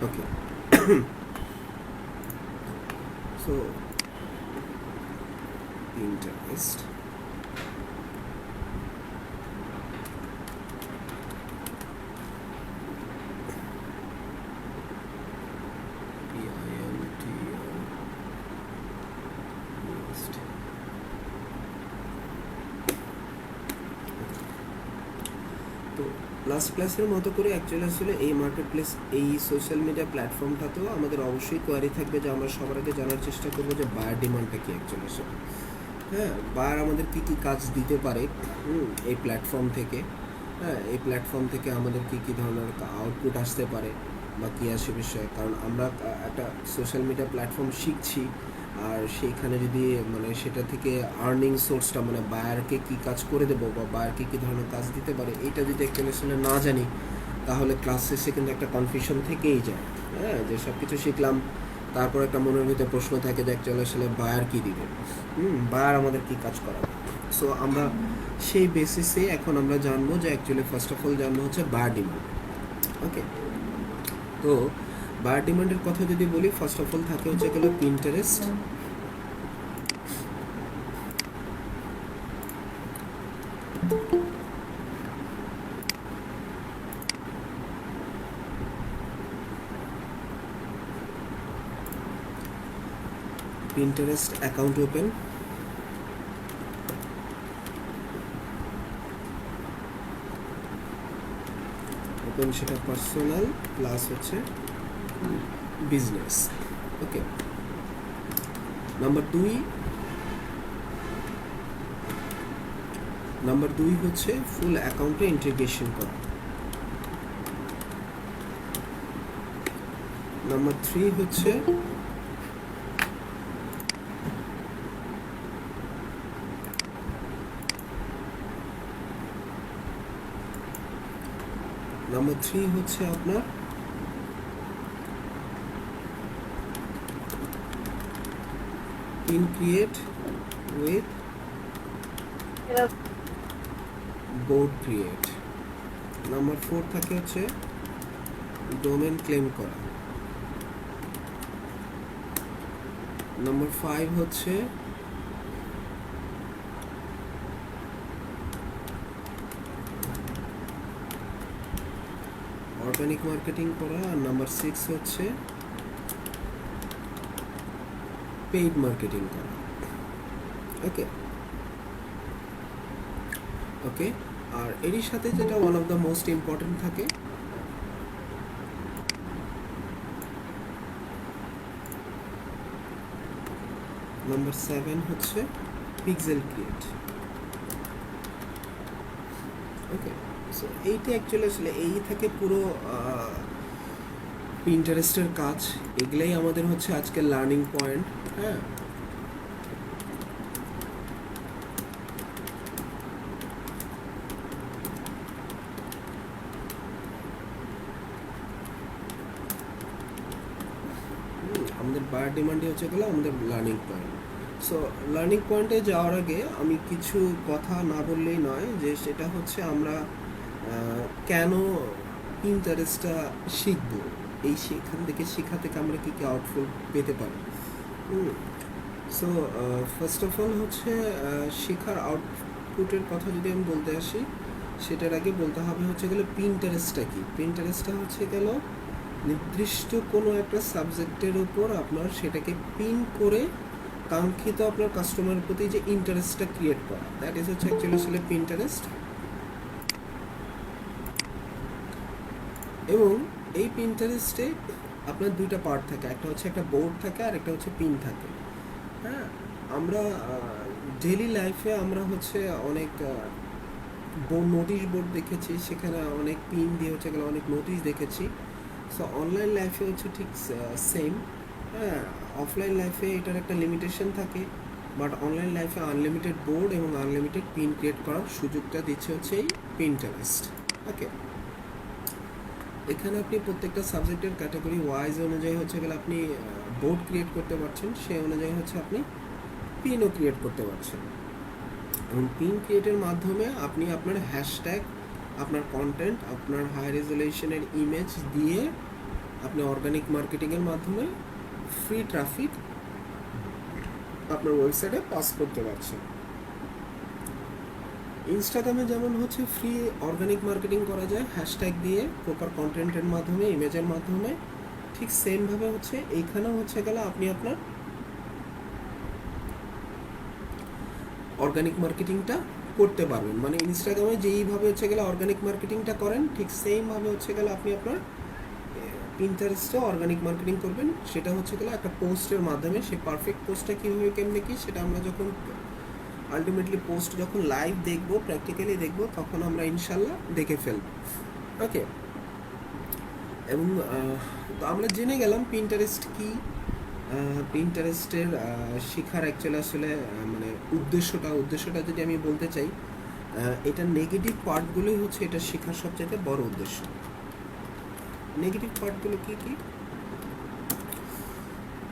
Okay. So Pinterest. তো plus প্লাসের মতো করে অ্যাকচুয়ালি আসলে এই মার্কেট প্লেস, এই সোশ্যাল মিডিয়া প্ল্যাটফর্মটাতেও আমাদের অবশ্যই কোয়ারি থাকবে যে আমরা সবার আগে জানার চেষ্টা করবো যে বায়ার ডিমান্ডটা কী অ্যাকচুয়ালি আসলে। হ্যাঁ, বায়ার আমাদের কী কী কাজ দিতে পারে এই প্ল্যাটফর্ম থেকে। হ্যাঁ, এই প্ল্যাটফর্ম থেকে আমাদের কী কী ধরনের আউটপুট আসতে পারে বা কী আসে বিষয়ে। কারণ আমরা একটা সোশ্যাল মিডিয়া প্ল্যাটফর্ম শিখছি, আর সেইখানে যদি মানে সেটা থেকে আর্নিং সোর্সটা মানে বায়ারকে কী কাজ করে দেবো বা বায়ারকে কী ধরনের কাজ দিতে পারে এইটা যদি অ্যাকচুয়ালি আসলে না জানি, তাহলে ক্লাস শেষে কিন্তু একটা কনফিউশন থেকেই যায়। হ্যাঁ, যে সব কিছু শিখলাম, তারপর একটা মনের ভিতরে প্রশ্ন থাকে যে অ্যাকচুয়ালি আসলে বায়ার কী দিবে, বায়ার আমাদের কী কাজ করাবে। সো আমরা সেই বেসিসে এখন আমরা জানবো যে অ্যাকচুয়ালি ফার্স্ট অফ অল জানবো হচ্ছে বায়ার ডিমান্ড। ওকে, তো বায়ার ডিমান্ডের কথা যদি বলি, ফার্স্ট অফ অল থাকে হচ্ছে গেলো পিন্টারেস্ট। Pinterest অ্যাকাউন্ট ওপেন, সেটা পার্সোনাল প্লাস হচ্ছে বিজনেস। ওকে, নাম্বার দুই হচ্ছে ফুল অ্যাকাউন্টে ইন্টিগ্রেশন করা। নাম্বার 3 হচ্ছে আপনার pin create with board create. Number 4 থাকে হচ্ছে ডোমেন ক্লেম করা। নাম্বার 5 হচ্ছে অর্গানিক মার্কেটিং করা। আর নাম্বার 6 হচ্ছে পেইড মার্কেটিং করা। ওকে, আর এরই সাথে যেটা one of the most important থাকে, নাম্বার 7 হচ্ছে পিক্সেল ক্রিয়েট। ওকে, সো এইটা অ্যাকচুয়ালি আসলে এই থাকে পুরো পিন্টারেস্টের কাজ। এগুলাই আমাদের হচ্ছে আজকের লার্নিং পয়েন্ট। হ্যাঁ, আমাদের বায়ার ডিমান্ডই হচ্ছে গেলো আমাদের লার্নিং পয়েন্ট। সো লার্নিং পয়েন্টে যাওয়ার আগে আমি কিছু কথা না বললেই নয়, যে সেটা হচ্ছে আমরা কেন পিন্টারেস্টটা শিখবো, এই সেখান থেকে শেখা থেকে আমরা কী কী আউটপুট পেতে পারি। সো ফার্স্ট অফ অল হচ্ছে শেখার আউটপুটের কথা যদি আমি বলতে আসি, সেটার আগে বলতে হবে হচ্ছে গেলো পিন্টারেস্টটা কী। পিন্টারেস্টটা হচ্ছে গেল নির্দিষ্ট কোনো একটা সাবজেক্টের উপর আপনার সেটাকে পিন করে কাঙ্ক্ষিত আপনার কাস্টমারের প্রতি যে ইন্টারেস্টটা ক্রিয়েট করা, দ্যাট ইজ হচ্ছে অ্যাকচুয়ালি আসলে পিন্টারেস্ট। এবং এই পিন্টারেস্টে আপনার দুইটা পার্ট থাকে, একটা হচ্ছে একটা বোর্ড থাকে আর একটা হচ্ছে পিন থাকে। হ্যাঁ, আমরা ডেইলি লাইফে আমরা হচ্ছে অনেক নোটিশ বোর্ড দেখেছি, সেখানে অনেক পিন দিয়ে হচ্ছে গেলে অনেক নোটিশ দেখেছি। সো অনলাইন লাইফে হচ্ছে ঠিক সেম। হ্যাঁ, অফলাইন লাইফে এটার একটা লিমিটেশন থাকে, বাট অনলাইন লাইফে আনলিমিটেড বোর্ড এবং আনলিমিটেড পিন ক্রিয়েট করার সুযোগটা দিচ্ছে হচ্ছে এই পিন্টারেস্ট। ওকে, এখানে আপনি প্রত্যেকটা সাবজেক্টের ক্যাটাগরি ওয়াইজ অনুযায়ী হচ্ছে গেলে আপনি বোর্ড ক্রিয়েট করতে পারছেন, সেই অনুযায়ী হচ্ছে আপনি পিনও ক্রিয়েট করতে পারছেন। এবং পিন ক্রিয়েটের মাধ্যমে আপনি আপনার হ্যাশট্যাগ, আপনার কন্টেন্ট, আপনার হাই রেজুলেশনের ইমেজ দিয়ে আপনি অর্গানিক মার্কেটিংয়ের মাধ্যমে ফ্রি ট্রাফিক আপনার ওয়েবসাইটে পাস করতে পারছেন। ইনস্টাগ্রামে যেমন হচ্ছে ফ্রি অর্গানিক মার্কেটিং করা যায় হ্যাশট্যাগ দিয়ে প্রপার কন্টেন্টের মাধ্যমে, ইমেজের মাধ্যমে, ঠিক সেমভাবে হচ্ছে এইখানেও হচ্ছে গেলে আপনি আপনার অর্গানিক মার্কেটিংটা করতে পারবেন। মানে ইনস্টাগ্রামে যেইভাবে হচ্ছে গেলে অর্গানিক মার্কেটিংটা করেন ঠিক সেমভাবে হচ্ছে গেলে আপনি আপনার পিন্টারেস্টে অর্গানিক মার্কেটিং করবেন। সেটা হচ্ছে গেলে একটা পোস্টের মাধ্যমে। সেই পারফেক্ট পোস্টটা কীভাবে কেমনে কী সেটা আমরা যখন আলটিমেটলি পোস্ট যখন লাইভ দেখবো, প্র্যাকটিক্যালি দেখবো, তখন আমরা ইনশাল্লাহ দেখে ফেলব। ওকে, এবং তো আমরা জেনে গেলাম পিন্টারেস্ট কী, পিন্টারেস্টের শেখার অ্যাকচুয়ালি আসলে মানে উদ্দেশ্যটা যদি আমি বলতে চাই, এটার নেগেটিভ পার্টগুলোই হচ্ছে এটা শেখার সবচেয়ে বড় উদ্দেশ্য। নেগেটিভ পার্টগুলো কী কী?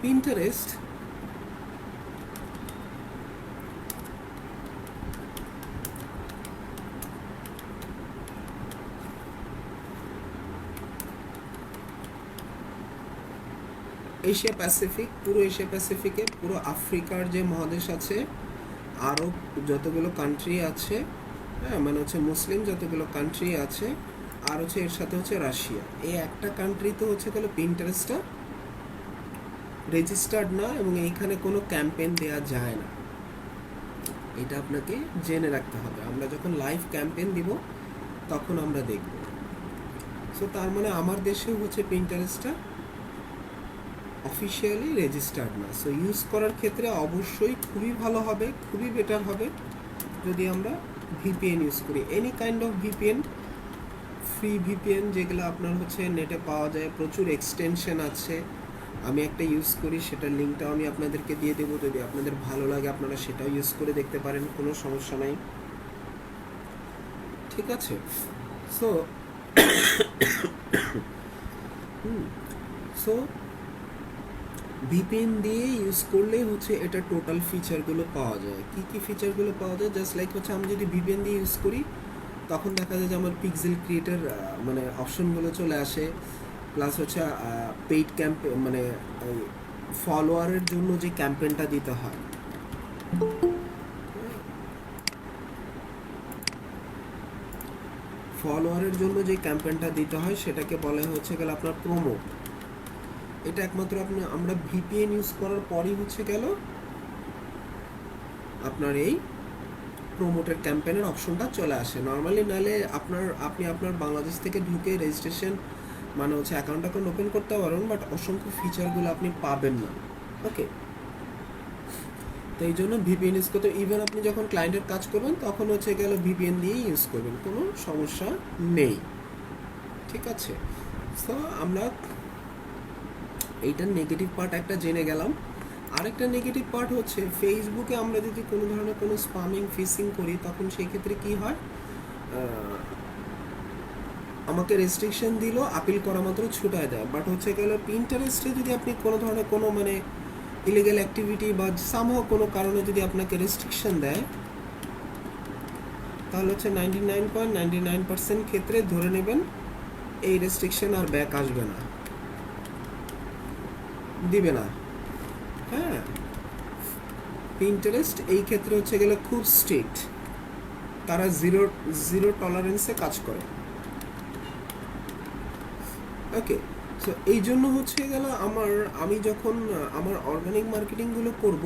পিন্টারেস্ট এশিয়া প্যাসিফিক, পুরো এশিয়া প্যাসিফিকে, পুরো আফ্রিকার যে মহাদেশ আছে, আরও যতগুলো কান্ট্রি আছে, হ্যাঁ মানে হচ্ছে মুসলিম যতগুলো কান্ট্রি আছে, আর হচ্ছে এর সাথে হচ্ছে রাশিয়া, এই একটা কান্ট্রিতে হচ্ছে গেলো পিন্টারেস্টটা রেজিস্টার্ড না, এবং এইখানে কোনো ক্যাম্পেইন দেওয়া যায় না। এটা আপনাকে জেনে রাখতে হবে। আমরা যখন লাইভ ক্যাম্পেইন দিব তখন আমরা দেখব। সো তার মানে আমার দেশেও হচ্ছে পিন্টারেস্টটা অফিসিয়ালি রেজিস্টার্ড না। সো ইউজ করার ক্ষেত্রে অবশ্যই খুবই ভালো হবে, খুবই বেটার হবে যদি আমরা ভিপিএন ইউজ করি। Any kind of VPN, free VPN যেগুলো আপনার হচ্ছে নেটে পাওয়া যায়, প্রচুর এক্সটেনশন আছে। আমি একটা ইউজ করি, সেটার লিঙ্কটাও আমি আপনাদেরকে দিয়ে দেবো। যদি আপনাদের ভালো লাগে আপনারা সেটাও ইউজ করে দেখতে পারেন, কোনো সমস্যা নাই, ঠিক আছে? সো সো ভিপিএন দিয়ে ইউজ করলেই হচ্ছে এটা টোটাল ফিচারগুলো পাওয়া যায়। কী কী ফিচারগুলো পাওয়া যায়? জাস্ট লাইক হচ্ছে আমি যদি ভিপিএন দিয়ে ইউজ করি তখন দেখা যায় যে আমার পিক্সেল ক্রিয়েটার মানে অপশনগুলো চলে আসে, প্লাস হচ্ছে পেইড মানে ফলোয়ারের জন্য যে ক্যাম্পেইনটা দিতে হয়, সেটাকে বলে হচ্ছে গেল আপনার প্রোমোট। এটা একমাত্র আমরা ভিপিএন ইউজ করার পরই হচ্ছে গেল আপনার এই প্রোমোটের ক্যাম্পেইনের অপশনটা চলে আসে। নর্মালি নাহলে আপনি আপনার বাংলাদেশ থেকে ঢুকে রেজিস্ট্রেশন মানে হচ্ছে অ্যাকাউন্ট ওপেন করতে পারবেন, বাট অসংখ্য ফিচারগুলো আপনি পাবেন না। ওকে, তো এই জন্য ভিপিএন ইউজ করতে, ইভেন আপনি যখন ক্লায়েন্টের কাজ করবেন তখন হচ্ছে গেল ভিপিএন দিয়েই ইউজ করবেন, কোনো সমস্যা নেই, ঠিক আছে? সো আমরা এইটার নেগেটিভ পার্ট একটা জেনে গেলাম। আরেকটা নেগেটিভ পার্ট হচ্ছে ফেসবুকে আমরা যদি কোনো ধরনের কোনো স্পামিং, ফিশিং করি তখন সেই ক্ষেত্রে কী হয়, আমাকে রেস্ট্রিকশন দিল, আপিল করা মাত্র ছুটায় দেয়। বাট হচ্ছে গেল পিন্টারেস্টে যদি আপনি কোনো ধরনের কোনো মানে ইলিগাল অ্যাক্টিভিটি বা সামহাও কোনো কারণে যদি আপনাকে রেস্ট্রিকশন দেয়, তাহলে হচ্ছে 99.99% ক্ষেত্রে ধরে নেবেন এই রেস্ট্রিকশন আর ব্যাক আসবে না, দিবে না। হ্যাঁ, পিন্টারেস্ট এই ক্ষেত্রে হচ্ছে গেলে খুব স্ট্রিক্ট, তারা জিরো টলারেন্সে কাজ করে। ওকে, সো এই জন্য হচ্ছে গেল আমি যখন আমার অর্গানিক মার্কেটিংগুলো করব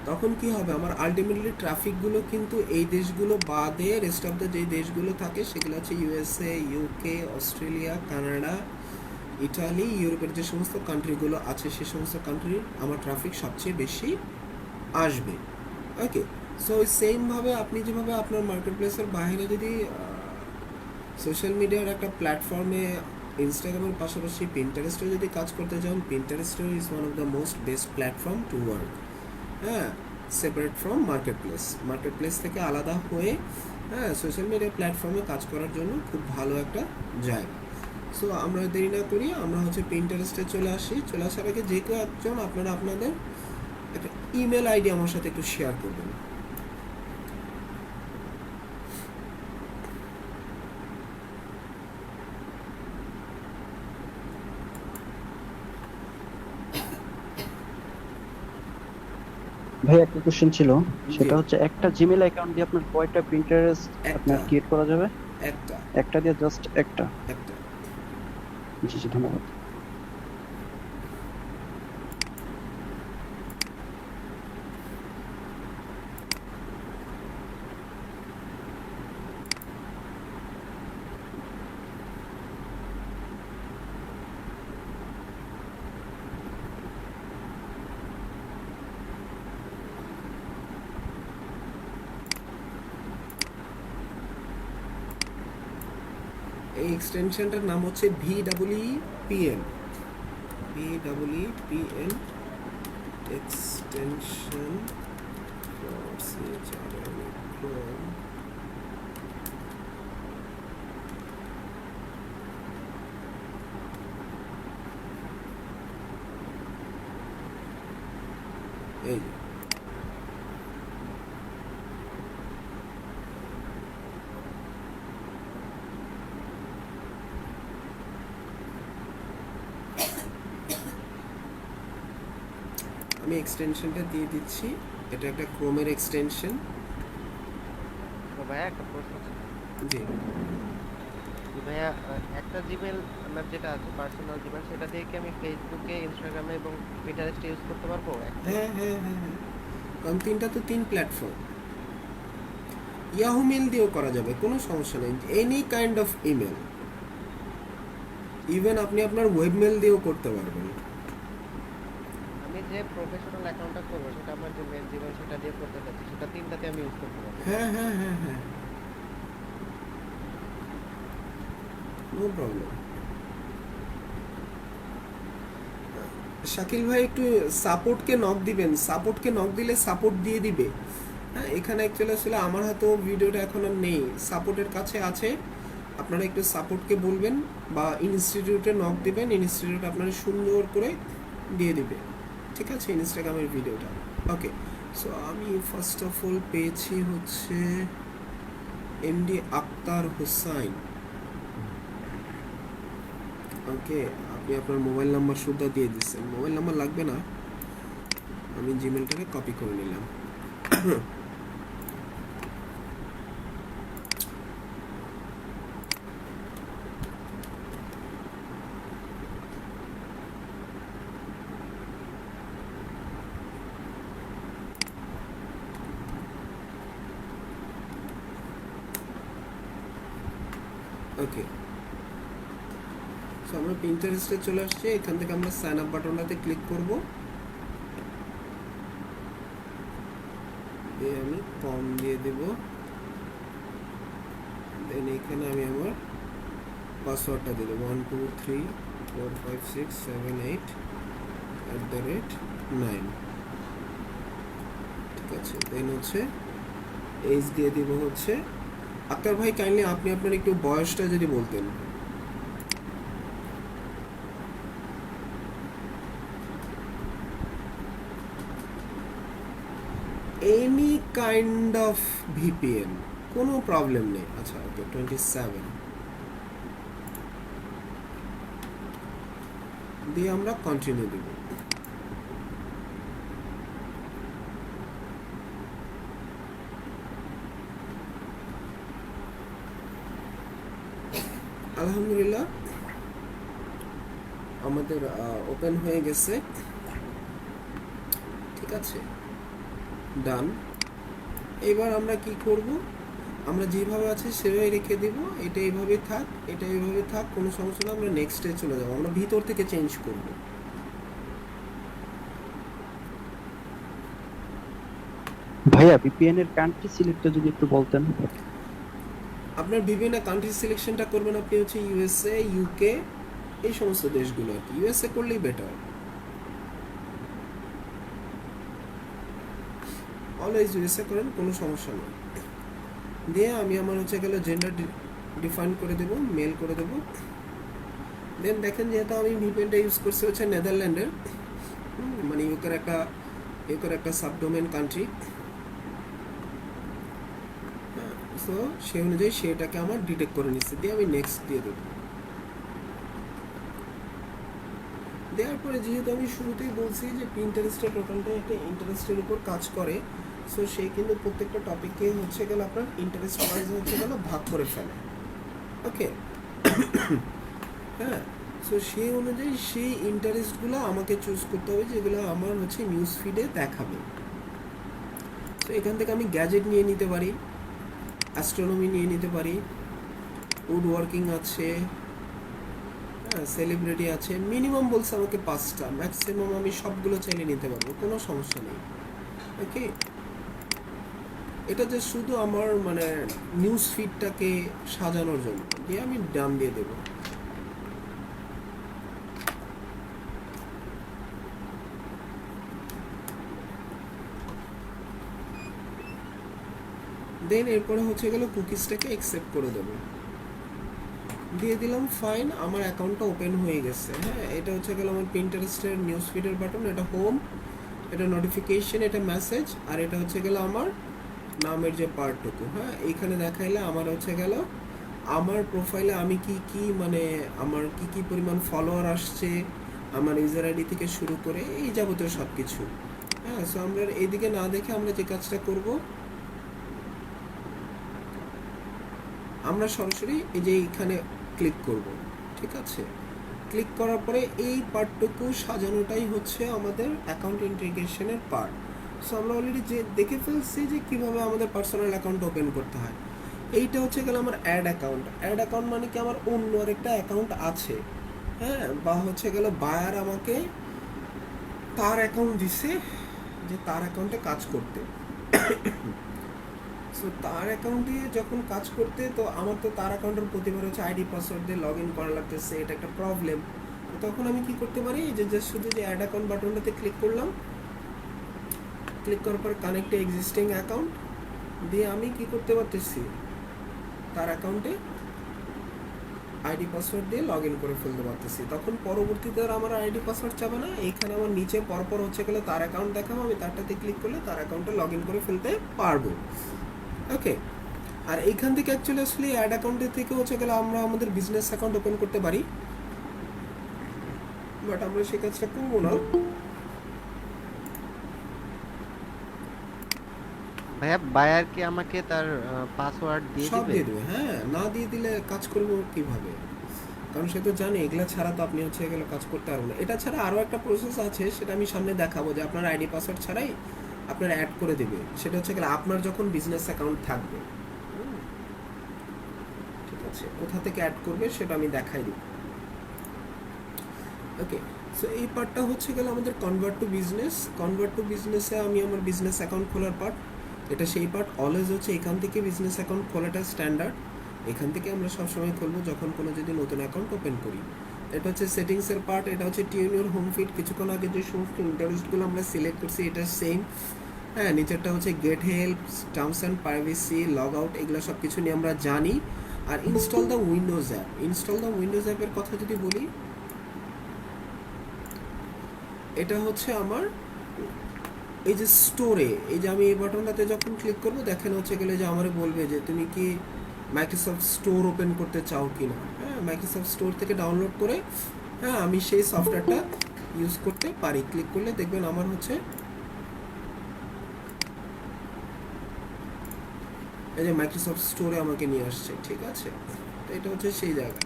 তখন কি হবে, আমার আলটিমেটলি ট্রাফিকগুলো কিন্তু এই দেশগুলো বাদে রেস্ট অফ দ্য যে দেশগুলো থাকে সেগুলো হচ্ছে USA, UK, Australia, Canada, Italy, ইউরোপের যে সমস্ত কান্ট্রিগুলো আছে সে সমস্ত কান্ট্রির আমার ট্রাফিক সবচেয়ে বেশি আসবে। ওকে, সো সেমভাবে আপনি যেভাবে আপনার মার্কেট প্লেসের বাইরে যদি সোশ্যাল মিডিয়ার একটা প্ল্যাটফর্মে ইনস্টাগ্রামের পাশাপাশি পিন্টারেস্টে যদি কাজ করতে চান, পিন্টারেস্টও is one of the most best platform to work. হ্যাঁ, সেপারেট ফ্রম মার্কেট প্লেস থেকে আলাদা হয়ে হ্যাঁ সোশ্যাল মিডিয়া প্ল্যাটফর্মে কাজ করার জন্য খুব ভালো একটা জায়গা। সো আমরা দেরি না করি, আমরা হচ্ছে পিন্টারেস্টে চলে আসার আগে যে কেউ একজন আপনারা আপনাদের একটা ইমেল আইডি আমার সাথে একটু শেয়ার করবেন। ভাই একটা কোশ্চেন ছিল, জি। সেটা হচ্ছে একটা জিমেল অ্যাকাউন্ট দিয়ে আপনার কয়টা প্রিন্টারেস্ট একটা আপনার ক্রিয়েট করা যাবে? একটা একটা দিয়ে জাস্ট একটা? একটা জি জি, ধন্যবাদ। এই এক্সটেনশনটার নাম হচ্ছে VEEPN। VEEPN extension for CHRM। এই যে, আমি এক্সটেনশনটা দিয়ে দিচ্ছি। এটা একটা ক্রোমের এক্সটেনশন। তো ভাইয়া একটা প্রশ্ন ছিল জি। যে ভাইয়া একটা জিমেল আমার যেটা আছে পার্সোনাল জিমেল, সেটা দিয়ে কি আমি ফেসবুকে, ইনস্টাগ্রামে এবং পিন্টারেস্টে ইউজ করতে পারবো একসাথে? হ্যাঁ হ্যাঁ হ্যাঁ হ্যাঁ, কারণ তিনটা তো তিন প্ল্যাটফর্ম। ইয়াহু মেল দিয়েও করা যাবে, কোনো সমস্যা নেই। Any kind of email, even আপনি আপনার ওয়েব মেল দিয়েও করতে পারবেন। আমি যে প্রফেশনাল অ্যাকাউন্টটা করবো সেটা আমার যে মেন জিমেল সেটা দিয়ে করতে চাচ্ছি, সেটা তিনটাতে আমি ইউজ করতে পারবো? হ্যাঁ হ্যাঁ হ্যাঁ হ্যাঁ, নো প্রবলেম। শাকিল ভাই একটু সাপোর্টকে নক দিবেন, সাপোর্টকে নক দিলে সাপোর্ট দিয়ে দিবে। হ্যাঁ, এখানে অ্যাকচুয়ালি আসলে আমার হাতেও ভিডিওটা এখন আর নেই, সাপোর্টের কাছে আছে। আপনারা একটু সাপোর্টকে বলবেন বা ইনস্টিটিউটে নক দিবেন, ইনস্টিটিউট আপনারা সুন্দর করে দিয়ে দিবে। ঠিক আছে, ইনস্টাগ্রামের ভিডিওটা। ওকে, সো আমি ফার্স্ট অফ অল পেয়েছি হচ্ছে এমডি আক্তার হোসাইন। ওকে, আপনি আপনার মোবাইল নাম্বার সুদ্ধা দিয়ে দিচ্ছেন, মোবাইল নাম্বার লাগবে না, আমি জিমেলটাকে কপি করে নিলাম। ওকে, সো আমরা পিন্টারেস্টে চলে আসছি। এখান থেকে আমরা সাইন আপ বাটনটাতে ক্লিক করব, দিয়ে আমি কম দিয়ে দেব। দেন এখানে আমি আমার পাসওয়ার্ডটা দিয়ে দেবো 123456788@9। ঠিক আছে, দেন হচ্ছে এইজ দিয়ে দিব হচ্ছে। আক্তার ভাই কাইন্ডলি আপনি আপনার একটু বয়সটা যদি বলতেন। এনি কাইন্ড অফ ভিপিএন, কোনো প্রবলেম নেই। আচ্ছা ওকে, 27 দিয়ে আমরা কন্টিনিউ দেব। আলহামদুলিল্লাহ আমাদের ওপেন হয়ে গেছে। ঠিক আছে, ডান। এবার আমরা কি করব, আমরা যেভাবে আছে সেভাবে রেখে দিব। এটা এইভাবে থাক, এটা এইভাবে থাক, কোনো সমস্যা না। আমরা নেক্সটে চলে যাব, আমরা ভিতর থেকে চেঞ্জ করব। ভাইয়া ভিপিএন এর কান্ট্রি সিলেক্টটা যদি একটু বলতেন। আপনার বিভিন্ন কান্ট্রি সিলেকশনটা করবেন আপনি হচ্ছে ইউএসএ, ইউকে, এই সমস্ত দেশগুলো আর কি। ইউএসএ করলেই বেটার, অলওয়েজ ইউএসএ করেন, কোনো সমস্যা নেই। দিয়ে আমি আমার হচ্ছে গেলে জেন্ডার ডিফাইন করে দেব, মেল করে দেব। দেন দেখেন যেহেতু আমি ভিপিএনটা ইউজ করছি হচ্ছে নেদারল্যান্ডের, মানে ইউকের একটা সাবডোমেন কান্ট্রি। সো সেই অনুযায়ী সেটাকে আমার ডিটেক্ট করে নিচ্ছে, দিয়ে আমি নেক্সট দিয়ে দেবো। দেওয়ার পরে যেহেতু আমি শুরুতেই বলছি যে পিন্টারেস্টের টোটালটা একটা ইন্টারেস্টের উপর কাজ করে, সো সে কিন্তু প্রত্যেকটা টপিককে হচ্ছে গেল আপনার ইন্টারেস্ট ওয়াইজ হচ্ছে গেল ভাগ করে ফেলে। ওকে, হ্যাঁ, সো সেই অনুযায়ী সেই ইন্টারেস্টগুলো আমাকে চুজ করতে হবে যেগুলো আমার হচ্ছে নিউজ ফিডে দেখাবে। তো এখান থেকে আমি গ্যাজেট নিয়ে নিতে পারি, অ্যাস্ট্রোনমি নিয়ে নিতে পারি, উড ওয়ার্কিং আছে, হ্যাঁ, সেলিব্রিটি আছে। মিনিমাম বলছে আমাকে 5টা, ম্যাক্সিমাম আমি সবগুলো চাইলে নিতে পারবো, কোনো সমস্যা নেই। ওকে, এটা যে শুধু আমার মানে নিউজ ফিডটাকে সাজানোর জন্য দিয়ে আমি ডান দিয়ে দেবো। দেন এরপরে হচ্ছে গেল কুকিজটাকে অ্যাকসেপ্ট করে দেবো, দিয়ে দিলাম ফাইন। আমার অ্যাকাউন্টটা ওপেন হয়ে গেছে। হ্যাঁ, এটা হচ্ছে গেল আমার পিন্টারেস্টের নিউজ ফিডের বাটন, এটা হোম, এটা নোটিফিকেশন, এটা মেসেজ, আর এটা হচ্ছে গেল আমার নামের যে পার্টটুকু। হ্যাঁ, এইখানে দেখাইলে আমার হচ্ছে গেল আমার প্রোফাইলে আমি কি কি মানে আমার কি কি পরিমাণ ফলোয়ার আসছে, আমার ইউজার আইডি থেকে শুরু করে এই যাবতীয় সব কিছু। হ্যাঁ, সো আমরা এইদিকে না দেখে আমরা যে কাজটা করব, আমরা সরাসরি এই যে এইখানে ক্লিক করব। ঠিক আছে, ক্লিক করার পরে এই পার্টটুকু সাজানোটাই হচ্ছে আমাদের অ্যাকাউন্ট ইন্টিগ্রেশনের পার্ট। সো আমরা অলরেডি যে দেখে ফেলছি যে কীভাবে আমাদের পার্সোনাল অ্যাকাউন্ট ওপেন করতে হয়। এইটা হচ্ছে গেল আমার অ্যাড অ্যাকাউন্ট। অ্যাড অ্যাকাউন্ট মানে কি আমার অন্য আরেকটা অ্যাকাউন্ট আছে, হ্যাঁ, বা হচ্ছে গেল বায়ার আমাকে তার অ্যাকাউন্ট দিছে যে তার অ্যাকাউন্টে কাজ করতে। সো তার অ্যাকাউন্ট দিয়ে যখন কাজ করতে, তো আমার তো তার অ্যাকাউন্টের প্রতিবার হচ্ছে আইডি পাসওয়ার্ড দিয়ে লগ ইন করা লাগতেছে, এটা একটা প্রবলেম। তো তখন আমি কি করতে পারি, যে জাস্ট শুধু যে অ্যাড অ্যাকাউন্ট বাটনটাতে ক্লিক করলাম, ক্লিক করার পর কানেক্ট এক্সিস্টিং অ্যাকাউন্ট দিয়ে আমি কি করতে পারতেছি, তার অ্যাকাউন্টে আইডি পাসওয়ার্ড দিয়ে লগ ইন করে ফেলতে পারতেছি। তখন পরবর্তীতে আর আমার আইডি পাসওয়ার্ড চাবে না, এইখানে আমার নিচে পরপর হচ্ছে গেলে তার অ্যাকাউন্ট দেখাবো, আমি তারটাতে ক্লিক করলে তার অ্যাকাউন্টে লগ ইন করে ফেলতে পারবো। ওকে, আর এইখান থেকে অ্যাকচুয়ালি আসলে অ্যাড অ্যাকাউন্টের থেকে হচ্ছে গেলে আমরা আমাদের বিজনেস অ্যাকাউন্ট ওপেন করতে পারি, বাট আমরা সেই কাজটা করবো না। ভাইয়া বায়ার কি আমাকে তার পাসওয়ার্ড দিয়ে সব দিবে? দিয়ে দেবে, হ্যাঁ, না দিয়ে দিলে কাজ করবো কিভাবে, কারণ সে তো জানে এগুলা ছাড়া তো আপনি হচ্ছে এগুলো কাজ করতে পারবেন না। এটা ছাড়া আরও একটা প্রসেস আছে, সেটা আমি সামনে দেখাবো, যে আপনার আইডি পাসওয়ার্ড ছাড়াই আপনার অ্যাড করে দেবে। সেটা হচ্ছে গেলে আপনার যখন বিজনেস অ্যাকাউন্ট থাকবে, ঠিক আছে, কোথা থেকে অ্যাড করবে সেটা আমি দেখাই দিব। ওকে, সো এই পার্টটা হচ্ছে গেলে আমাদের convert to business. Convert to বিজনেসে আমি আমার বিজনেস অ্যাকাউন্ট খোলার পার্ট, এটা সেই পার্ট। অলওয়েজ হচ্ছে এখান থেকে বিজনেস অ্যাকাউন্ট খোলাটা স্ট্যান্ডার্ড, এখান থেকে আমরা সবসময় খুলবো যখন কোনো যদি নতুন অ্যাকাউন্ট ওপেন করি। এটা হচ্ছে সেটিংসের পার্ট, এটা হচ্ছে টিউন ইউর হোম ফিড। কিছুক্ষণ আগে যে সমস্ত ইন্টারেস্টগুলো আমরা সিলেক্ট করছি এটা সেম। হ্যাঁ, নিচেরটা হচ্ছে get help, terms and privacy, log out, এগুলো সব কিছু নিয়ে আমরা জানি। আর install the Windows app, install the Windows অ্যাপের কথা যদি বলি, এটা হচ্ছে আমার এই যে স্টোরে, এই যে আমি এই বাটনটাতে যখন ক্লিক করবো, দেখেন হচ্ছে গেলে যে আমার বলবে যে তুমি কি মাইক্রোসফট স্টোর ওপেন করতে চাও কি না। হ্যাঁ, মাইক্রোসফট স্টোর থেকে ডাউনলোড করে, হ্যাঁ, আমি সেই সফটওয়্যারটা ইউজ করতে পারি। ক্লিক করলে দেখবেন আমার হচ্ছে এই যে মাইক্রোসফট স্টোরে আমাকে নিয়ে আসছে। ঠিক আছে, তো এটা হচ্ছে সেই জায়গা।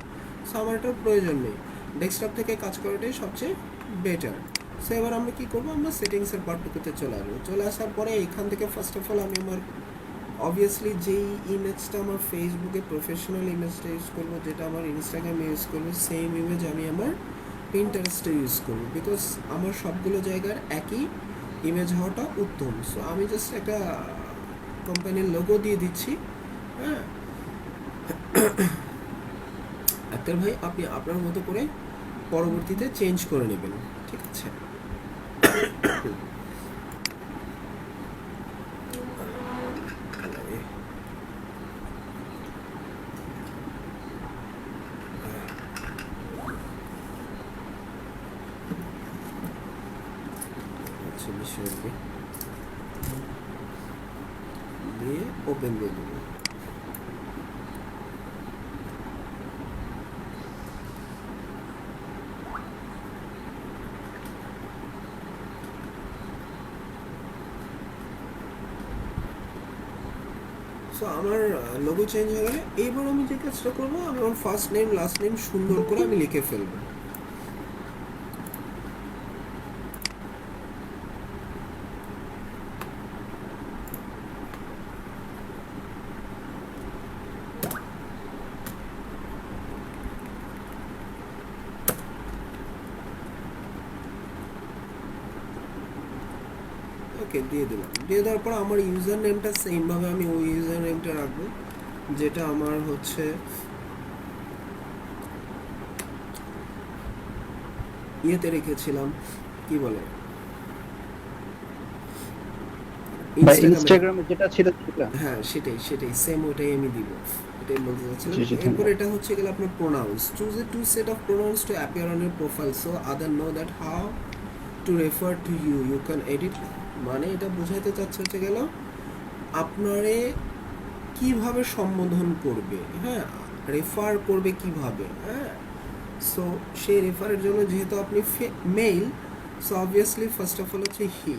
সো আমার এটার প্রয়োজন নেই, ডেস্কটপ থেকে কাজ করাটাই সবচেয়ে বেটার। সো এবার আমরা কী করবো, আমরা সেটিংসের পার্টটুকুতে চলে আসবো। চলে আসার পরে এখান থেকে ফার্স্ট অফ অল আমি আমার অবভিয়াসলি যেই ইমেজটা আমার ফেসবুকে প্রফেশনাল ইমেজটা ইউজ করবো, যেটা আমার ইনস্টাগ্রামে ইউজ করবো, সেম ইমেজ আমি আমার পিন্টারেস্টে ইউজ করবো, বিকজ আমার সবগুলো জায়গার একই ইমেজ হওয়াটা উত্তম। সো আমি জাস্ট একটা কোম্পানির লোগো দিয়ে দিচ্ছি। হ্যাঁ, আক্তার ভাই আপনি আপনার মতো করে পরবর্তীতে চেঞ্জ করে নেবেন, ঠিক আছে। আচ্ছা, বিষয়কে দিয়ে ওপেন দিয়ে দেবো। সো আমার লোগো চেঞ্জ হয়ে গেলে এবার আমি যে কাজটা করবো, আমি আমার ফার্স্ট নেম লাস্ট নেম সুন্দর করে আমি লিখে ফেলবো। ওকে, দিয়ে দিলাম। দিয়ে দেওয়ার পর আমার ইউজার নেমটা সেমভাবে আমি ওই ইউজার নেমটা রাখবো যেটা আমার হচ্ছে ইয়েতে রেখেছিলাম, কি বলে, বা ইনস্টাগ্রামে। ইনস্টাগ্রামে যেটা ছিল সেটা। হ্যাঁ, সেটাই সেটাই সেম, ওটাই আমি দিব, এটাই বলতে চাচ্ছিলাম। জি, জি, এরপর ধন্যবাদ। এটা হচ্ছে গেলে আপনার pronouns, choose a to set of pronouns to appear on your profile so other know that how to refer to you you can edit. মানে এটা বোঝাইতে চাচ্ছে হচ্ছে গেল আপনারে কিভাবে সম্বোধন করবে, হ্যাঁ, রেফার করবে কিভাবে, হ্যাঁ। সো সেই রেফারের জন্য যেহেতু আপনি mail, so obviously first of all হচ্ছে হি,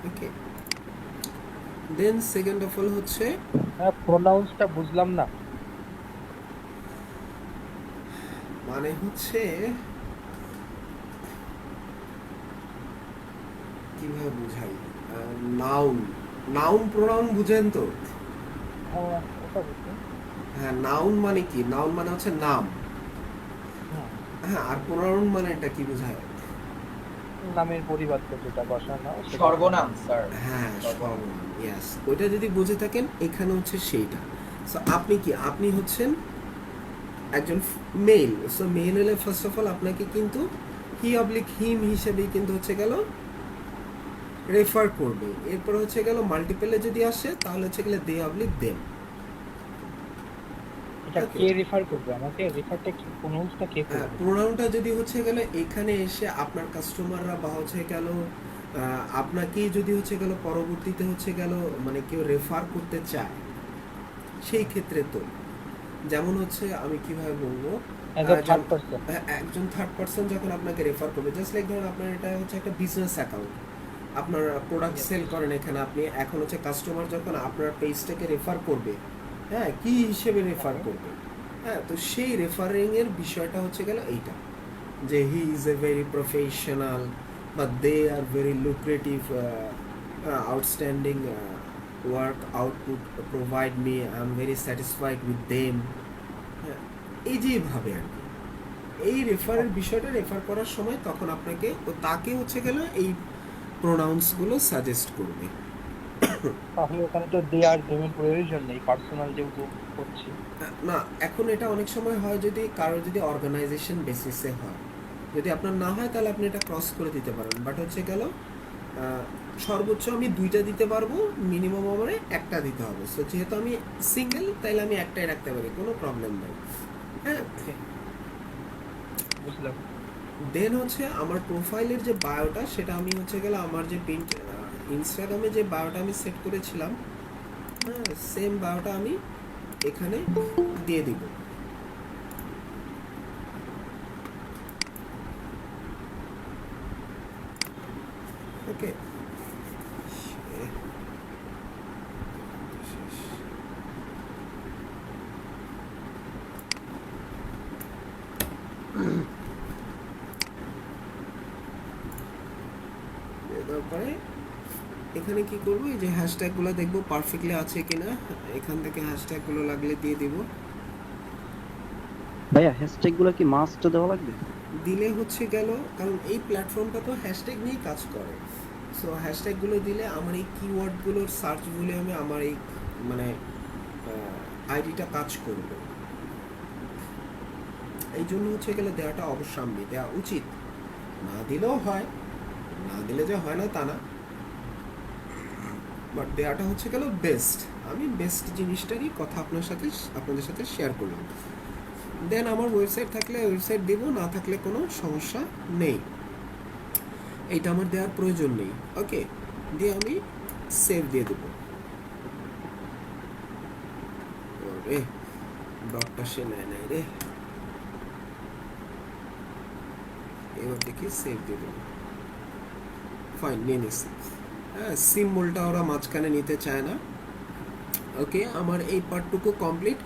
ওকে। দেন সেকেন্ড অফ অল হচ্ছে হ্যাঁ, প্রোনাউন্সটা বুঝলাম না। মানে হচ্ছে কিভাবে বুঝাই, নাউন, নাউন প্রোনাউন বুঝেন তো? হ্যাঁ, ওটা বুঝছি। হ্যাঁ, নাউন মানে কি, নাউন মানে হচ্ছে নাম, হুম, হ্যাঁ, আর প্রোনাউন মানে এটা কি বোঝায়? নামের পরিবর্তে যেটা বসানো সেটা। সর্বনাম স্যার। হ্যাঁ, সর্বনাম, ইয়েস। ওইটা যদি বুঝে থাকেন এখানে হচ্ছে সেইটা। সো আপনি কি, আপনি হচ্ছেন একজন মেল, সো মেল হলে ফার্স্ট অফ অল আপনাকে কিন্তু হি অবলিক হিম হিসেবেই কিন্তু হচ্ছে গেল রেফার করবে। এরপর হচ্ছে গেল মাল্টিপলে যদি আসে তাহলে হচ্ছে গেলে দে অবলিক দেম। এটা Okay. কে রেফার করবে আমাকে? রেফারটা কি, প্রোনাউন্সটা কে হ্যাঁ, করবে? প্রোনাউনটা যদি হচ্ছে গেল এখানে এসে আপনার কাস্টমাররা বা হচ্ছে গেল আপনাকেই যদি হচ্ছে গেল পরবর্তীতে হচ্ছে গেল মানে কেউ রেফার করতে চায়, সেই ক্ষেত্রে তো যেমন হচ্ছে আমি কিভাবে বলবো, অ্যাজ আ থার্ড পারসন। একজন থার্ড পার্সন যখন আপনাকে রেফার করবে, জাস্ট লাইক ধরুন আপনার এটা হচ্ছে একটা বিজনেস অ্যাকাউন্ট, আপনার প্রোডাক্ট সেল করেন এখানে, আপনি এখন হচ্ছে কাস্টমার যখন আপনার পেজটাকে রেফার করবে, হ্যাঁ, কি হিসেবে রেফার করবে, হ্যাঁ, তো সেই রেফারিং এর বিষয়টা হচ্ছে গেল এইটা, যে he is a very professional বা they are very lucrative outstanding work output provide me, I am very satisfied with them. হ্যাঁ, এই যেভাবে আর কি এই রেফারের বিষয়টা রেফার করার সময় তখন আপনাকে ও তাকে হচ্ছে গেল এই প্রোনাউন্সগুলো সাজেস্ট করবে। তাহলে ওখানে তো দে আর দেমের প্রয়োজন নেই, পার্সোনাল যেহেতু করছি। না, এখন এটা অনেক সময় হয় যদি কারো যদি অর্গানাইজেশন বেসিসে হয়, যদি আপনার না হয় তাহলে আপনি এটা ক্রস করে দিতে পারেন, বাট হচ্ছে গেল সর্বোচ্চ আমি 2টা দিতে পারবো, মিনিমাম আমার একটা দিতে হবে। সো যেহেতু আমি সিঙ্গেল তাইলে আমি একটাই রাখতে পারি, কোনো প্রবলেম নেই, হ্যাঁ। বুঝলাম। দেন হচ্ছে আমার প্রোফাইলের যে বায়োটা সেটা আমি হচ্ছে গেলে আমার যে ইনস্টাগ্রামে যে বায়োটা আমি সেট করেছিলাম, হ্যাঁ, সেম বায়োটা আমি এখানে দিয়ে দিব। ওকে, তারপরে এখানে কি করব, এই যে হ্যাশট্যাগুলো দেখবো পারফেক্টলি আছে কিনা, এখান থেকে হ্যাশট্যাগুলো লাগলে দিয়ে দিব। ভাইয়া হ্যাশট্যাগ গুলো কি মাস্ট দেওয়া লাগবে? দিলে হচ্ছে গেল, কারণ এই প্ল্যাটফর্মটা তো হ্যাশট্যাগ নিয়েই কাজ করে, সো হ্যাশট্যাগুলো দিলে আমার এই কিওয়ার্ডগুলোর সার্চ বলে আমি আমার এই মানে আইডিটা কাজ করবে। এই জন্য হচ্ছে গেলে দেওয়াটা অবশ্যই দেওয়া উচিত, না দিলেও হয়, না দিলে যে হয় না তা না, বাট দেওয়াটা হচ্ছে গেল বেস্ট। আমি বেস্ট জিনিসটারই কথা আপনাদের সাথে শেয়ার করলাম। দেন আমার ওয়েবসাইট থাকলে ওয়েবসাইট দেব, না থাকলে কোনো সমস্যা নেই, এইটা আমার দেওয়ার প্রয়োজন নেই। ওকে, দিয়ে আমি সেভ দিয়ে দেবো। রে ডটটা সে নেয় নাই রে, এবার দেখি সেভ দিয়ে দেবো। ফাইন, নিয়ে নিচ্ছি। হ্যাঁ, সিম্বলটা ওরা মাঝখানে নিতে চায় না, ওকে, আমার এই পার্টটুকু কমপ্লিট।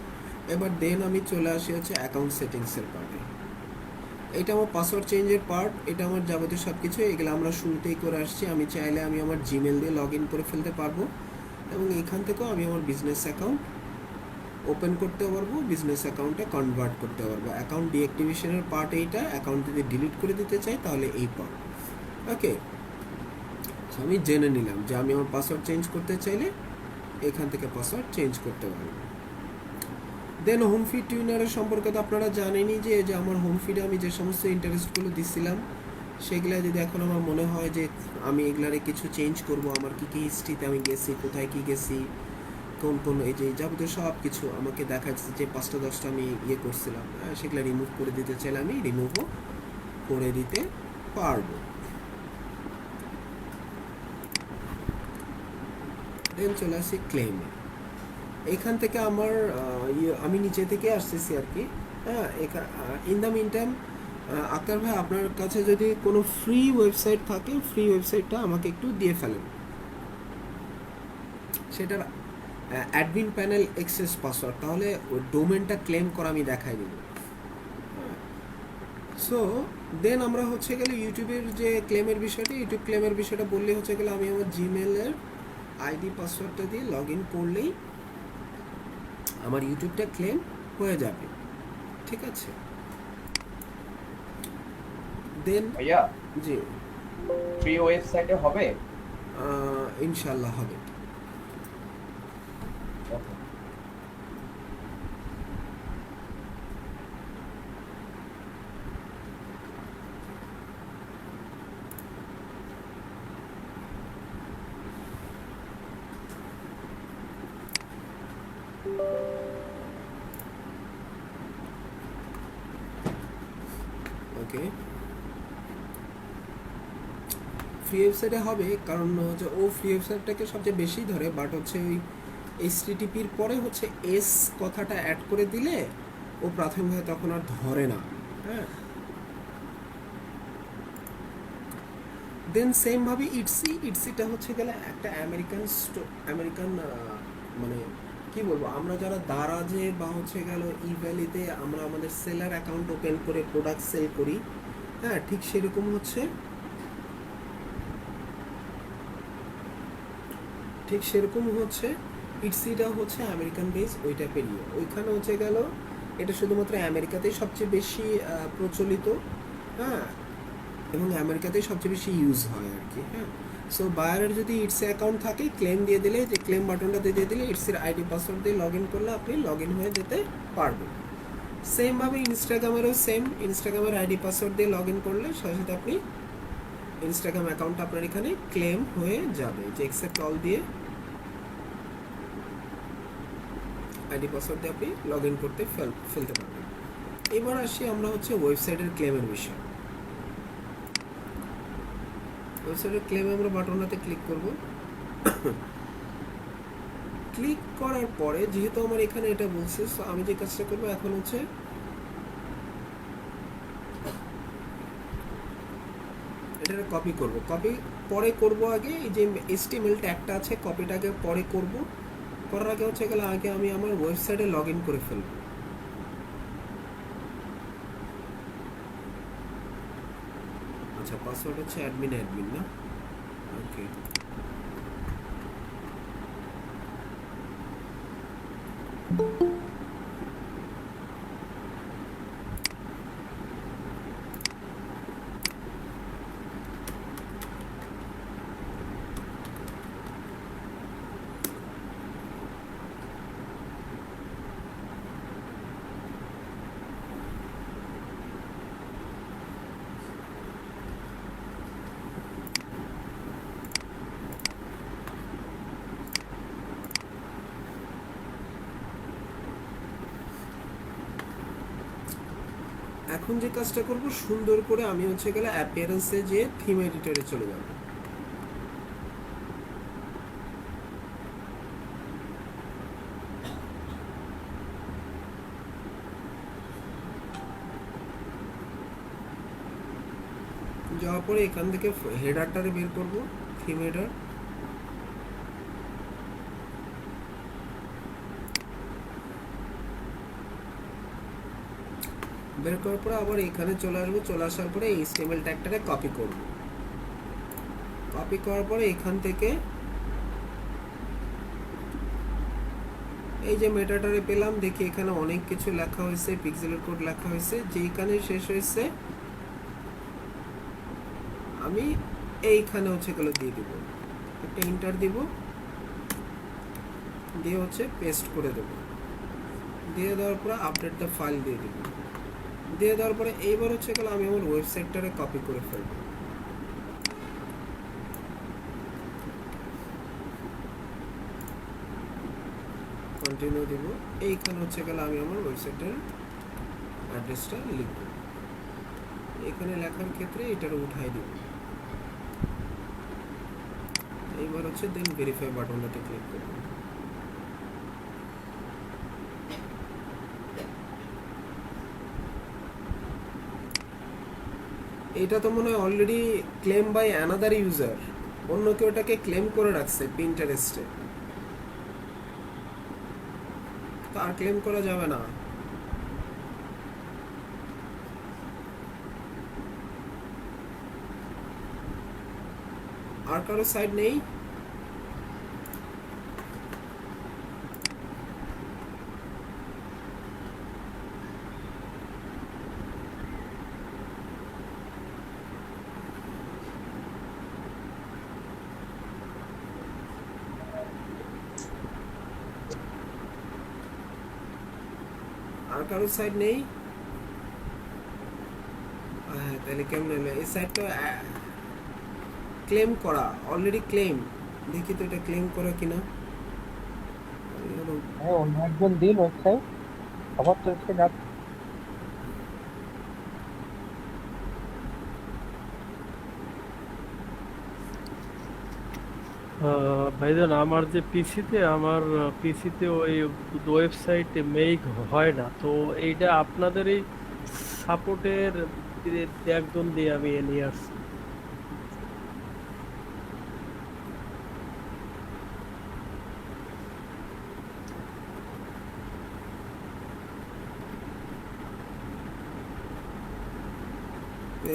এবার দেন আমি চলে আসি হচ্ছে অ্যাকাউন্ট সেটিংসের পার্টে। এটা আমার পাসওয়ার্ড চেঞ্জের পার্ট, এটা আমার যাবতীয় সব কিছু এগুলো আমরা শুরুতেই করে আসছি। আমি চাইলে আমি আমার জিমেল দিয়ে লগ ইন করে ফেলতে পারবো এবং এখান থেকেও আমি আমার বিজনেস অ্যাকাউন্ট ওপেন করতে পারবো, বিজনেস অ্যাকাউন্টে কনভার্ট করতে পারবো। অ্যাকাউন্ট ডিঅ্যাক্টিভেশনের পার্ট এইটা, অ্যাকাউন্ট যদি ডিলিট করে দিতে চাই তাহলে এই পার্ট। ওকে, আমি জেনে নিলাম যে আমি আমার পাসওয়ার্ড চেঞ্জ করতে চাইলে এখান থেকে পাসওয়ার্ড চেঞ্জ করতে পারবো। দেন হোম ফিড টিউনারের সম্পর্কে তো আপনারা জানেনই যে আমার হোম ফিডে আমি যে সমস্ত ইন্টারেস্টগুলো দিচ্ছিলাম সেগুলো যদি এখন আমার মনে হয় যে আমি এগুলারে কিছু চেঞ্জ করব, আমার কী কী হিস্ট্রিতে আমি গেছি, কোথায় কী গেছি, কোন কোন এই যে যাবতীয় সব কিছু আমাকে দেখাচ্ছে যে 5টা 10টা আমি করছিলাম, সেগুলো রিমুভ করে দিতে চাইলে আমি রিমুভও করে দিতে পারবো। দেন চলে আসি ক্লেমে। এখান থেকে আমার আমি নিচে থেকে আসতেছি আর কি। হ্যাঁ, in the meantime Akhtar ভাই আপনার কাছে যদি কোনো ফ্রি ওয়েবসাইট থাকে, ফ্রি ওয়েবসাইটটা আমাকে একটু দিয়ে ফেলেন, সেটার অ্যাডমিন প্যানেল এক্সেস পাসওয়ার্ড, তাহলে ওই ডোমেনটা ক্লেম করা আমি দেখাই দিব। সো দেন আমরা হচ্ছে গেলে ইউটিউবের যে ক্লেমের বিষয়টা, ইউটিউব ক্লেমের বিষয়টা বললে হচ্ছে গেলে আমি আমার জিমেলের আইডি পাসওয়ার্ডটা দিয়ে লগ ইন করলেই আমার ইউটিউবটা ক্লেম হয়ে যাবে। ঠিক আছে, দেন ভাইয়া জি ফ্রি ওয়েবসাইটে হবে? ইনশাল্লাহ হবে। Okay. ওকে, ফ্রি ওয়েবসাইটে হবে কারণ হচ্ছে ও ফ্রি ওয়েবসাইটটাকে সবচেয়ে বেশি ধরে, বাট হচ্ছে ওই এইচটিটিপির পরে হচ্ছে এস কথাটা অ্যাড করে দিলে ও প্রাথমিকভাবে তখন আর ধরে না। হ্যাঁ, দেন সেমভাবে ইটসিটা হচ্ছে গেলে একটা আমেরিকান মানে কি বলবো, আমরা যারা দারাজে বা হচ্ছে গেল ইভ্যালিতে আমরা আমাদের সেলার অ্যাকাউন্ট ওপেন করে প্রোডাক্ট সেল করি, হ্যাঁ ঠিক সেরকম হচ্ছে, ঠিক সেরকম হচ্ছে ইটসিটা হচ্ছে আমেরিকান বেস ওই টাইপের ইয়ে। ওইখানে হচ্ছে গেল এটা শুধুমাত্র আমেরিকাতেই সবচেয়ে বেশি প্রচলিত, হ্যাঁ, এবং আমেরিকাতেই সবচেয়ে বেশি ইউজ হয় আর কি। হ্যাঁ, সো বায়ারের যদি ইটসে অ্যাকাউন্ট থাকে, ক্লেম দিয়ে দিলে, যে ক্লেম বাটনটা দিয়ে দিলে ইটসের আইডি পাসওয়ার্ড দিয়ে লগ ইন করলে আপনি লগ ইন হয়ে যেতে পারবেন। সেমভাবে ইনস্টাগ্রামেরও সেম, ইনস্টাগ্রামের আইডি পাসওয়ার্ড দিয়ে লগ ইন করলে সাথে সাথে আপনি ইনস্টাগ্রাম অ্যাকাউন্টটা আপনার এখানে ক্লেম হয়ে যাবে, যে অ্যাকসেপ্ট অল দিয়ে আইডি পাসওয়ার্ড দিয়ে আপনি লগ ইন করতে ফেলতে পারবেন। এবার আসি আমরা হচ্ছে ওয়েবসাইটের ক্লেমের বিষয়। ওয়েবসাইটের ক্লেমে আমরা বাটনটাতে ক্লিক করব। ক্লিক করার পরে যেহেতু আমার এখানে এটা বলছে, সো আমি যে কাজটা করবো এখন হচ্ছে এটা কপি করব। কপি পরে করব, আগে এই যে HTML ট্যাগটা আছে কপিটাকে পরে করব। করার আগে হচ্ছে গেলে আগে আমি আমার ওয়েবসাইটে লগ ইন করে ফেলবো। আচ্ছা, পাসওয়ার্ড হচ্ছে অ্যাডমিন না? ওকে, এখন যে কাজটা করব, সুন্দর করে আমি হচ্ছে গেলে অ্যাপিয়ারেন্সে যে থিম এডিটরে চলে যাব। যাওয়ার পরে এখান থেকে হেডারটারে বের করব, থিম হেডার। বের করার পরে আবার এখানে চলে আসবো, চলে আসার পরে এই HTML ট্যাগটাকে কপি করব। কপি করার পরে এখান থেকে এই যে মেটাটারে পেলাম, দেখি এখানে অনেক কিছু লেখা হয়েছে, পিক্সেলের কোড লেখা হয়েছে, যেখানে শেষ হয়েছে আমি এইখানে হচ্ছে এগুলো দিয়ে দিব, একটা ইন্টার দিব, দিয়ে হচ্ছে পেস্ট করে দেব, দিয়ে দেওয়ার পরে আপডেট দ্য ফাইল দিয়ে দিব, দিয়ে দেওয়ার পরে এইবার হচ্ছে এগুলো আমি আমার ওয়েবসাইটটারে কপি করে ফেলবো। কন্টিনিউ দিব, এইখানে হচ্ছে গেলে আমি আমার ওয়েবসাইটের অ্যাড্রেসটা লিখব, এখানে লেখার ক্ষেত্রে এটার উঠাই দিব। এইবার হচ্ছে দেন ভেরিফাই বাটনটাতে ক্লিক করব। এটা তো মনে হয় already claim by another user, অন্য কেউ এটাকে ক্লেম করে রাখছে পিন্টারেস্টে, তো আর ক্লেম করা যাবে না। আর কারো সাইড নেই? আর কারো সাইড নেই? হ্যাঁ, তাহলে কেমন হলো? এই সাইডটা ক্লেম করা, অলরেডি ক্লেম, দেখি তো এটা ক্লেম করা কিনা। হ্যাঁ, অন্য একজন দিন ওয়েবসাইট, আবার তো এসে না। ভাইজান আমার যে পিসিতে ওই ওয়েবসাইটে মেক হয় না, তো এইটা আপনাদের এই সাপোর্টের একজন দিয়ে আমি নিয়ে আসছি।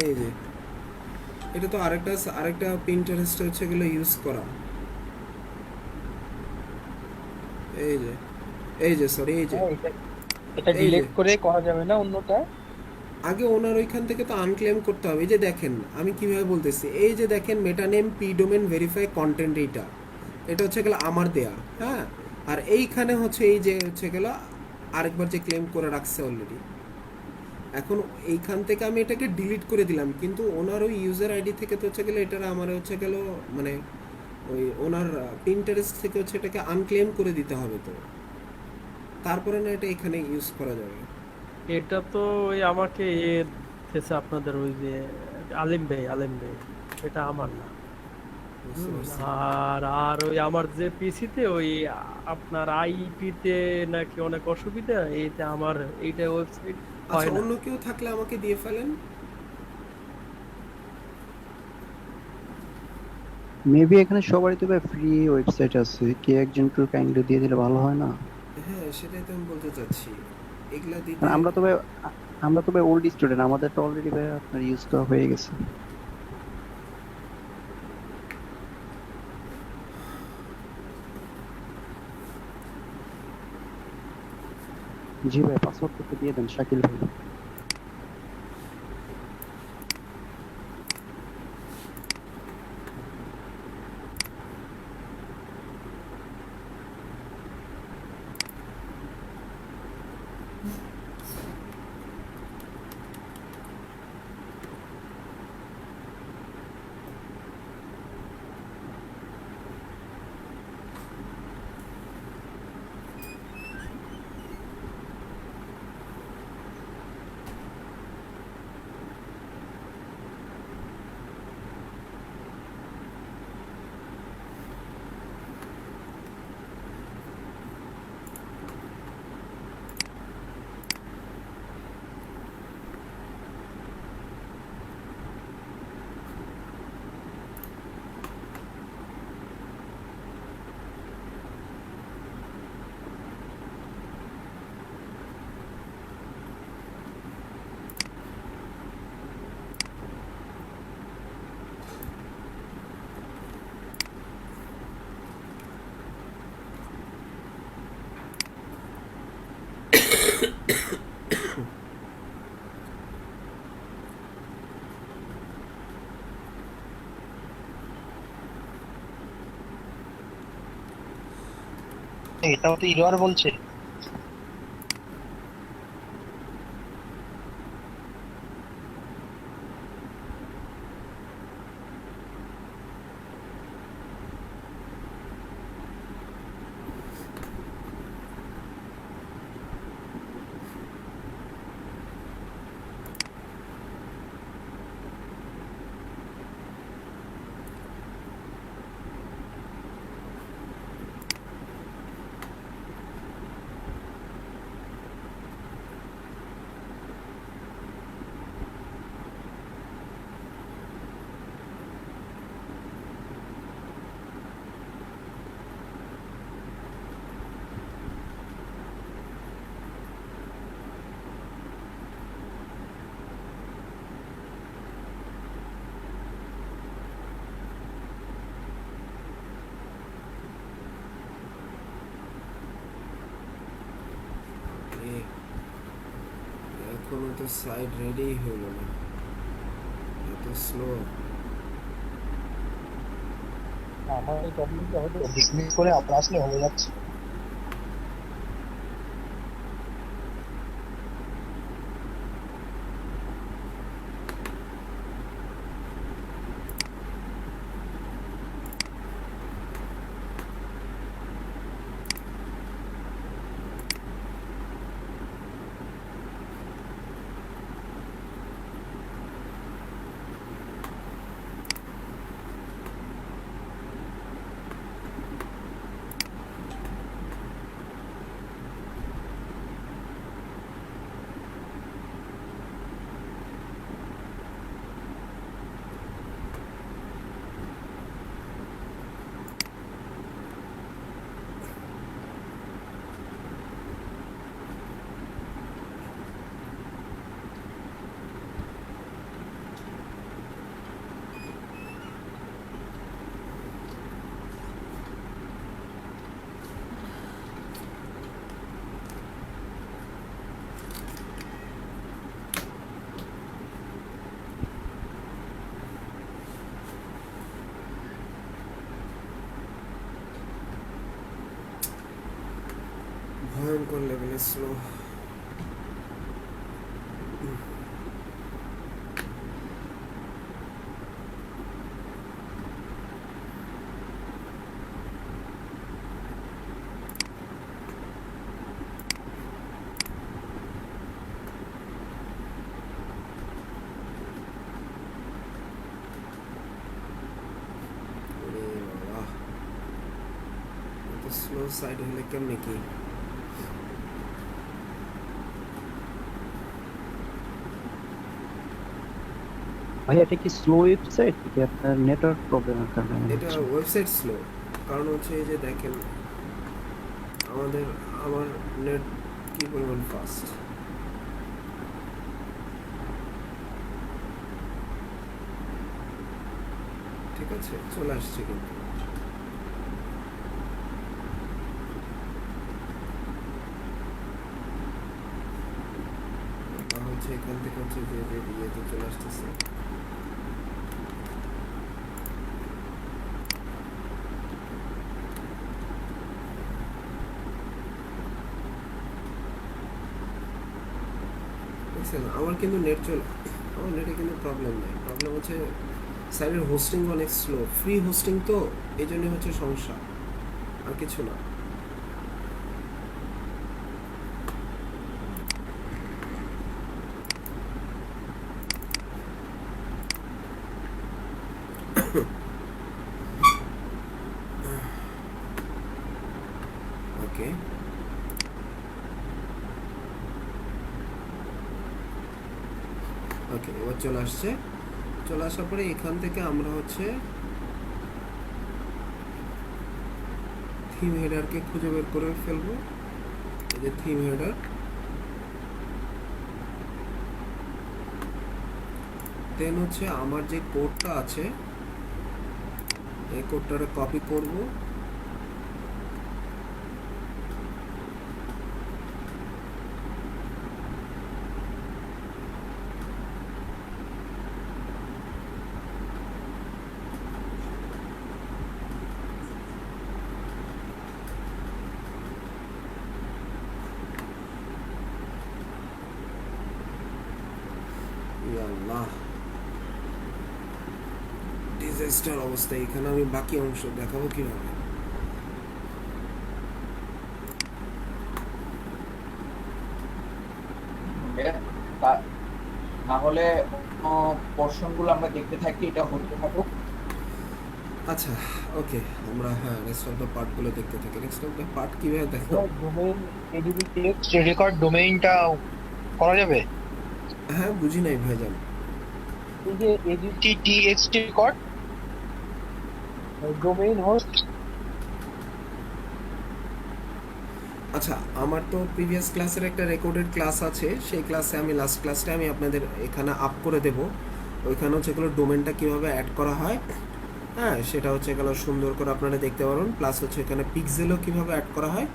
এই যে এটা তো আরেকটা পিন্টারেস্ট হচ্ছে গেলে ইউজ করা। এই যে সরি, এই যে হ্যাঁ, এটা এই যে ডিলিট করে করা যাবে না অন্যটা? আগে ওনার ওইখান থেকে তো আনক্লেম করতে হবে। এই যে দেখেন আমি কিভাবে বলতেছি, এই যে দেখেন meta name P domain verify content, এটা হচ্ছে গেলে আমার দেয়া, হ্যাঁ। আর এইখানে হচ্ছে এই যে হচ্ছে গেলে আরেকবার যে ক্লেম করে রাখছে অলরেডি, এখন এইখান থেকে আমি এটাকে ডিলিট করে দিলাম, কিন্তু ওনার ওই ইউজার আইডি থেকে তো হচ্ছে গেলে এটা আমার হচ্ছে গেল মানে ওই ওনার পিন্টারেস্ট থেকে হচ্ছে এটাকে আনক্লেম করে দিতে হবে, তো তারপরে না এটা এখানে ইউজ করা যাবে। এটা তো ওই আমাকে দিতেছে আপনাদের ওই যে আলিম ভাই, এটা আমার না। বুঝতে পারছি। আর আর ওই আমার যে পিসিতে ওই আপনার আইপিতে নাকি অনেক অসুবিধা, এইটা আমার এইটা ওয়েবসাইট আচ্ছা, হয় না। অন্য কেউ থাকলে আমাকে দিয়ে ফেলেন। মেবি এখানে সবারই তো ভাই ফ্রি ওয়েবসাইট আছে, কে একজন একটু কাইন্ডলি দিয়ে দিলে ভালো হয় না? হ্যাঁ, সেটাই তো আমি বলতে চাচ্ছি, এগুলা দিতে। কারণ আমরা তো ভাই ওল্ড স্টুডেন্ট, আমাদের তো অলরেডি ভাই আপনার ইউজ করা হয়ে গেছে। জি ভাই, পাসওয়ার্ড তো দিয়ে দেন শাকিল ভাই। এটাও তো ইরর বলছে। এখনো তো সাইট রেডি হলো না, এত স্লো। আমার এই প্রবলেমটা হয়তো ডিসমিস করে আবার আসলে হয়ে যাচ্ছে। ভয়ঙ্কর লেভেলে স্লো। স্লো সাইড হলে কেমনে কি? ভাই এটা কি স্লো ওয়েবসাইট নাকি আপনার নেটওয়ার্ক প্রবলেমের কারণে এটা ওয়েবসাইট স্লো, কারণ হচ্ছে এই যে দেখেন আমার নেট কি পরিমাণ ফাস্ট। ঠিক আছে, চলে আসছে কিন্তু। হচ্ছে এখান থেকে হচ্ছে যে ইয়েতে চলে আসতেছে। আমার কিন্তু আমার নেটে কিন্তু প্রবলেম নেই। প্রবলেম হচ্ছে সাইটের হোস্টিং অনেক স্লো, ফ্রি হোস্টিং তো, এই জন্য হচ্ছে সমস্যা, আর কিছু না। ওকে, ওকে, এবার চলে আসছে। চলে আসার পরে এখান থেকে আমরা হচ্ছে থিম হেডারকে খুঁজে বের করে ফেলবো। এই যে থিম হেডার, দেন হচ্ছে আমার যে কোডটা আছে এই কোডটা কপি করব, আল্লাহ, ডিজাস্টার অবস্থা। এখানে আমি বাকি অংশ দেখাবো কিভাবে? না হলে পোর্শন গুলো আমরা দেখতে থাকি, এটা হতে থাকুক। আচ্ছা, ওকে, আমরা হ্যাঁ রেস্ট অফ দ্য পার্টগুলো দেখতে থাকি। রেস্ট অফ দ্য পার্ট কিভাবে দেখো? ডোমেইন এডিবিটিএক্স রেকর্ড ডোমেইনটা করা যাবে? হ্যাঁ, বুঝি নাই ভাইজান। এই যে এডিটিএক্সটি রেকর্ড ডোমেইন হোস্ট। আচ্ছা, আমার তো প্রিভিয়াস ক্লাসের একটা রেকর্ডেড ক্লাস আছে, সেই ক্লাসে আমি লাস্ট ক্লাসটা আমি আপনাদের এখানে আপ করে দেব। ওইখানে হচ্ছে এগুলো ডোমেনটা কীভাবে অ্যাড করা হয়, হ্যাঁ সেটা হচ্ছে এগুলো সুন্দর করে আপনারা দেখতে পারবেন। প্লাস হচ্ছে এখানে পিক্সেলও কীভাবে অ্যাড করা হয়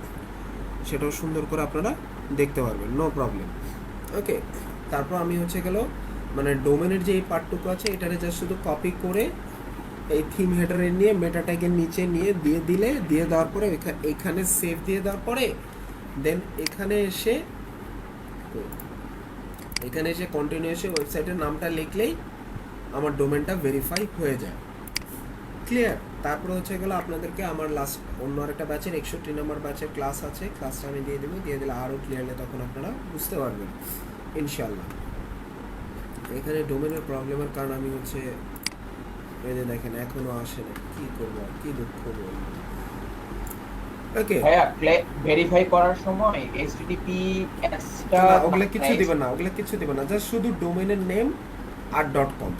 সেটাও সুন্দর করে আপনারা দেখতে পারবেন, নো প্রবলেম। ওকে, তারপর আমি হচ্ছে গেলো মানে ডোমেনের যে এই পার্টটুকু আছে এটারে জাস্ট শুধু কপি করে এই থিম হেডারে নিয়ে মেটা ট্যাগের নিচে নিয়ে দিয়ে দেওয়ার পরে এখানে সেভ দিয়ে দেওয়ার পরে দেন এখানে এসে কন্টিনিউ এসে ওয়েবসাইটের নামটা লিখলেই আমার ডোমেনটা ভেরিফাই হয়ে যায়। ক্লিয়ার? তারপরে হচ্ছে গেলো আপনাদেরকে আমার লাস্ট অন্য আরেকটা ব্যাচের 61 নম্বর ব্যাচের ক্লাস আছে, ক্লাসটা আমি দিয়ে দেবো, দিয়ে দিলে আরও ক্লিয়ারলি তখন আপনারা বুঝতে পারবেন ইনশাল্লাহ। এখানে ডোমেনের প্রবলেমের কারণ আমি হচ্ছে এই যে দেখেন এখনো আসে না, কি করবো আর কি দুঃখ বলবো। ওকে ভাইয়া ভেরিফাই করার সময় https-টা ওগুলা কিছু দিবেন না, জাস্ট শুধু ডোমেনের নেম আর .com।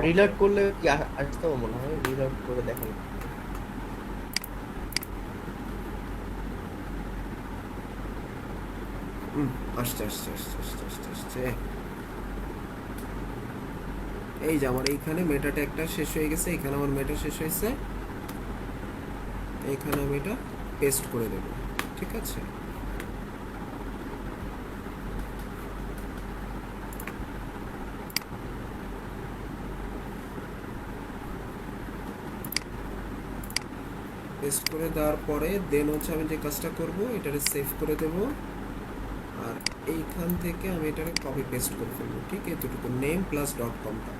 রিলোড করলে কি আসতো মনে হয়? রিলোড করে দেখেন। আসছে। এই যে আমার এইখানে মেটা ট্যাগটা শেষ হয়ে গেছে, এখানে আমার মেটা শেষ হয়েছে, এইখানে আমি এটা পেস্ট করে দেব। ঠিক আছে, পেস্ট করে দেওয়ার পরে দেন হচ্ছে আমি যে কাজটা করব এটারে সেভ করে দেব, আর এইখান থেকে আমি এটারে কপি পেস্ট করে ফেলবো। ঠিক, এতটুকু নেম প্লাস .comটা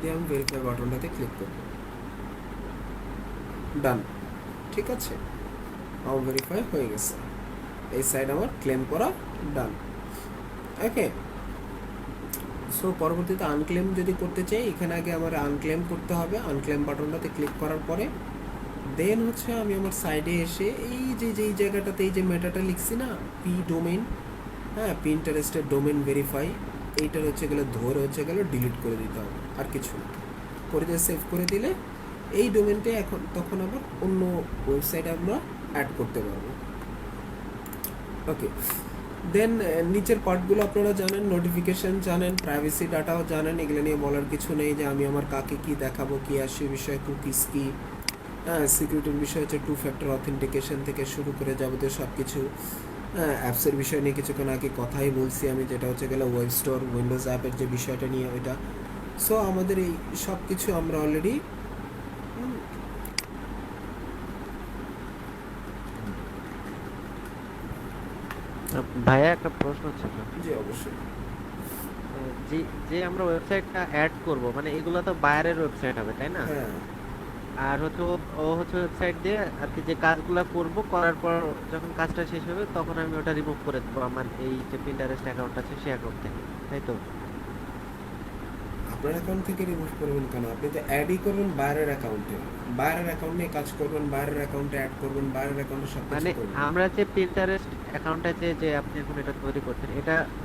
দিয়ে আমি ভেরিফাই বাটনটাতে ক্লিক করব। ডান। ঠিক আছে, আমার ভেরিফাই হয়ে গেছে, এই সাইড আমার ক্লেম করা ডান। ওকে, সো পরবর্তীতে আনক্লেম যদি করতে চাই এখানে আগে আমার আনক্লেম করতে হবে। আনক্লেম বাটনটাতে ক্লিক করার পরে দেন হচ্ছে আমি আমার সাইডে এসে এই যে যেই জায়গাটাতে এই যে মেটাটা লিখছি না, পি ডোমেইন, হ্যাঁ পিন্টারেস্টের ডোমেইন ভেরিফাই, এইটার হচ্ছে গেলে ধরে হচ্ছে গেলে ডিলিট করে দিতে হবে, আর কিছু না। করে দিয়ে সেভ করে দিলে এই ডোমেনটা এখন তখন আবার অন্য ওয়েবসাইটে আমরা অ্যাড করতে পারবো। ওকে, দেন নিচের পার্টগুলো আপনারা জানেন, নোটিফিকেশন জানেন, প্রাইভেসি ডাটাও জানেন, এগুলো নিয়ে বলার কিছু নেই যে আমি আমার কাকে কি দেখাবো, কি আসে বিষয়, কুকিজ কি, হ্যাঁ সিকিউরিটির বিষয় হচ্ছে 2 ফ্যাক্টর অথেন্টিকেশন থেকে শুরু করে যাবতীয় সব কিছু। অ্যাপসের বিষয় নিয়ে কিছুক্ষণ আগে কথাই বলছি আমি, যেটা হচ্ছে গেলে ওয়েব স্টোর উইন্ডোজ অ্যাপের যে বিষয়টা নিয়ে ওইটা। সো আমাদের এই সব কিছু আমরা অলরেডি ভাইয়া একটা প্রশ্ন ছিল। জি অবশ্যই। যে যে আমরা ওয়েবসাইটটা অ্যাড করব, মানে এগুলো তো বাইরের ওয়েবসাইট হবে তাই না? হ্যাঁ, আর হচ্ছে ও হচ্ছে ওয়েবসাইট দিয়ে আর কি যে কাজগুলো করব, করার পর যখন কাজটা শেষ হবে তখন আমি ওটা রিমুভ করে দেবো আমার এই যে পিন্টারেস্ট অ্যাকাউন্ট আছে সেই অ্যাকাউন্ট থেকে, তাই তো? আপনার অ্যাকাউন্ট থেকে রিমুভ করবেন কেন? আপনি তো অ্যাডই করবেন বাইরের অ্যাকাউন্টে, বাইরের অ্যাকাউন্ট নিয়ে কাজ করবেন, বাইরের অ্যাকাউন্টে অ্যাড করবেন, বাইরের অ্যাকাউন্টে সব কিছু মানে করবেন। আমরা যে পিন্টারেস্ট অ্যাকাউন্ট আছে যে আপনি এখন এটা তৈরি করছেন,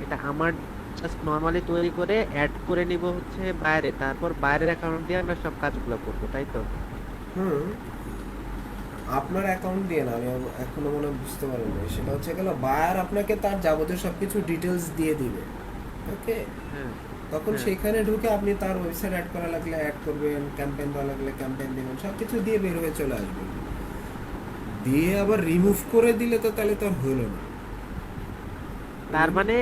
এটা আমার জাস্ট নরমালি তৈরি করে অ্যাড করে নিব হচ্ছে বাইরে, তারপর বাইরের অ্যাকাউন্ট দিয়ে আমরা সব কাজগুলো করব, তাই তো? আপনার অ্যাকাউন্ট দিয়ে না, আমি এখনো মনে বুঝতে পারিনি। সেটা হচ্ছে গেল বায়ার আপনাকে তার যাবতীয় সবকিছু ডিটেলস দিয়ে দিবে। ওকে, হ্যাঁ, তখন হ্যাঁ। সেখানে ঢুকে আপনি তার ওয়েবসাইট অ্যাড করা লাগলে অ্যাড করবেন, ক্যাম্পেইন দেওয়া লাগলে ক্যাম্পেইন দিবেন, সব কিছু দিয়ে বের হয়ে চলে আসবেন। দিয়ে আবার রিমুভ করে দিলে তো তাহলে তো আর হলো না। তার মানে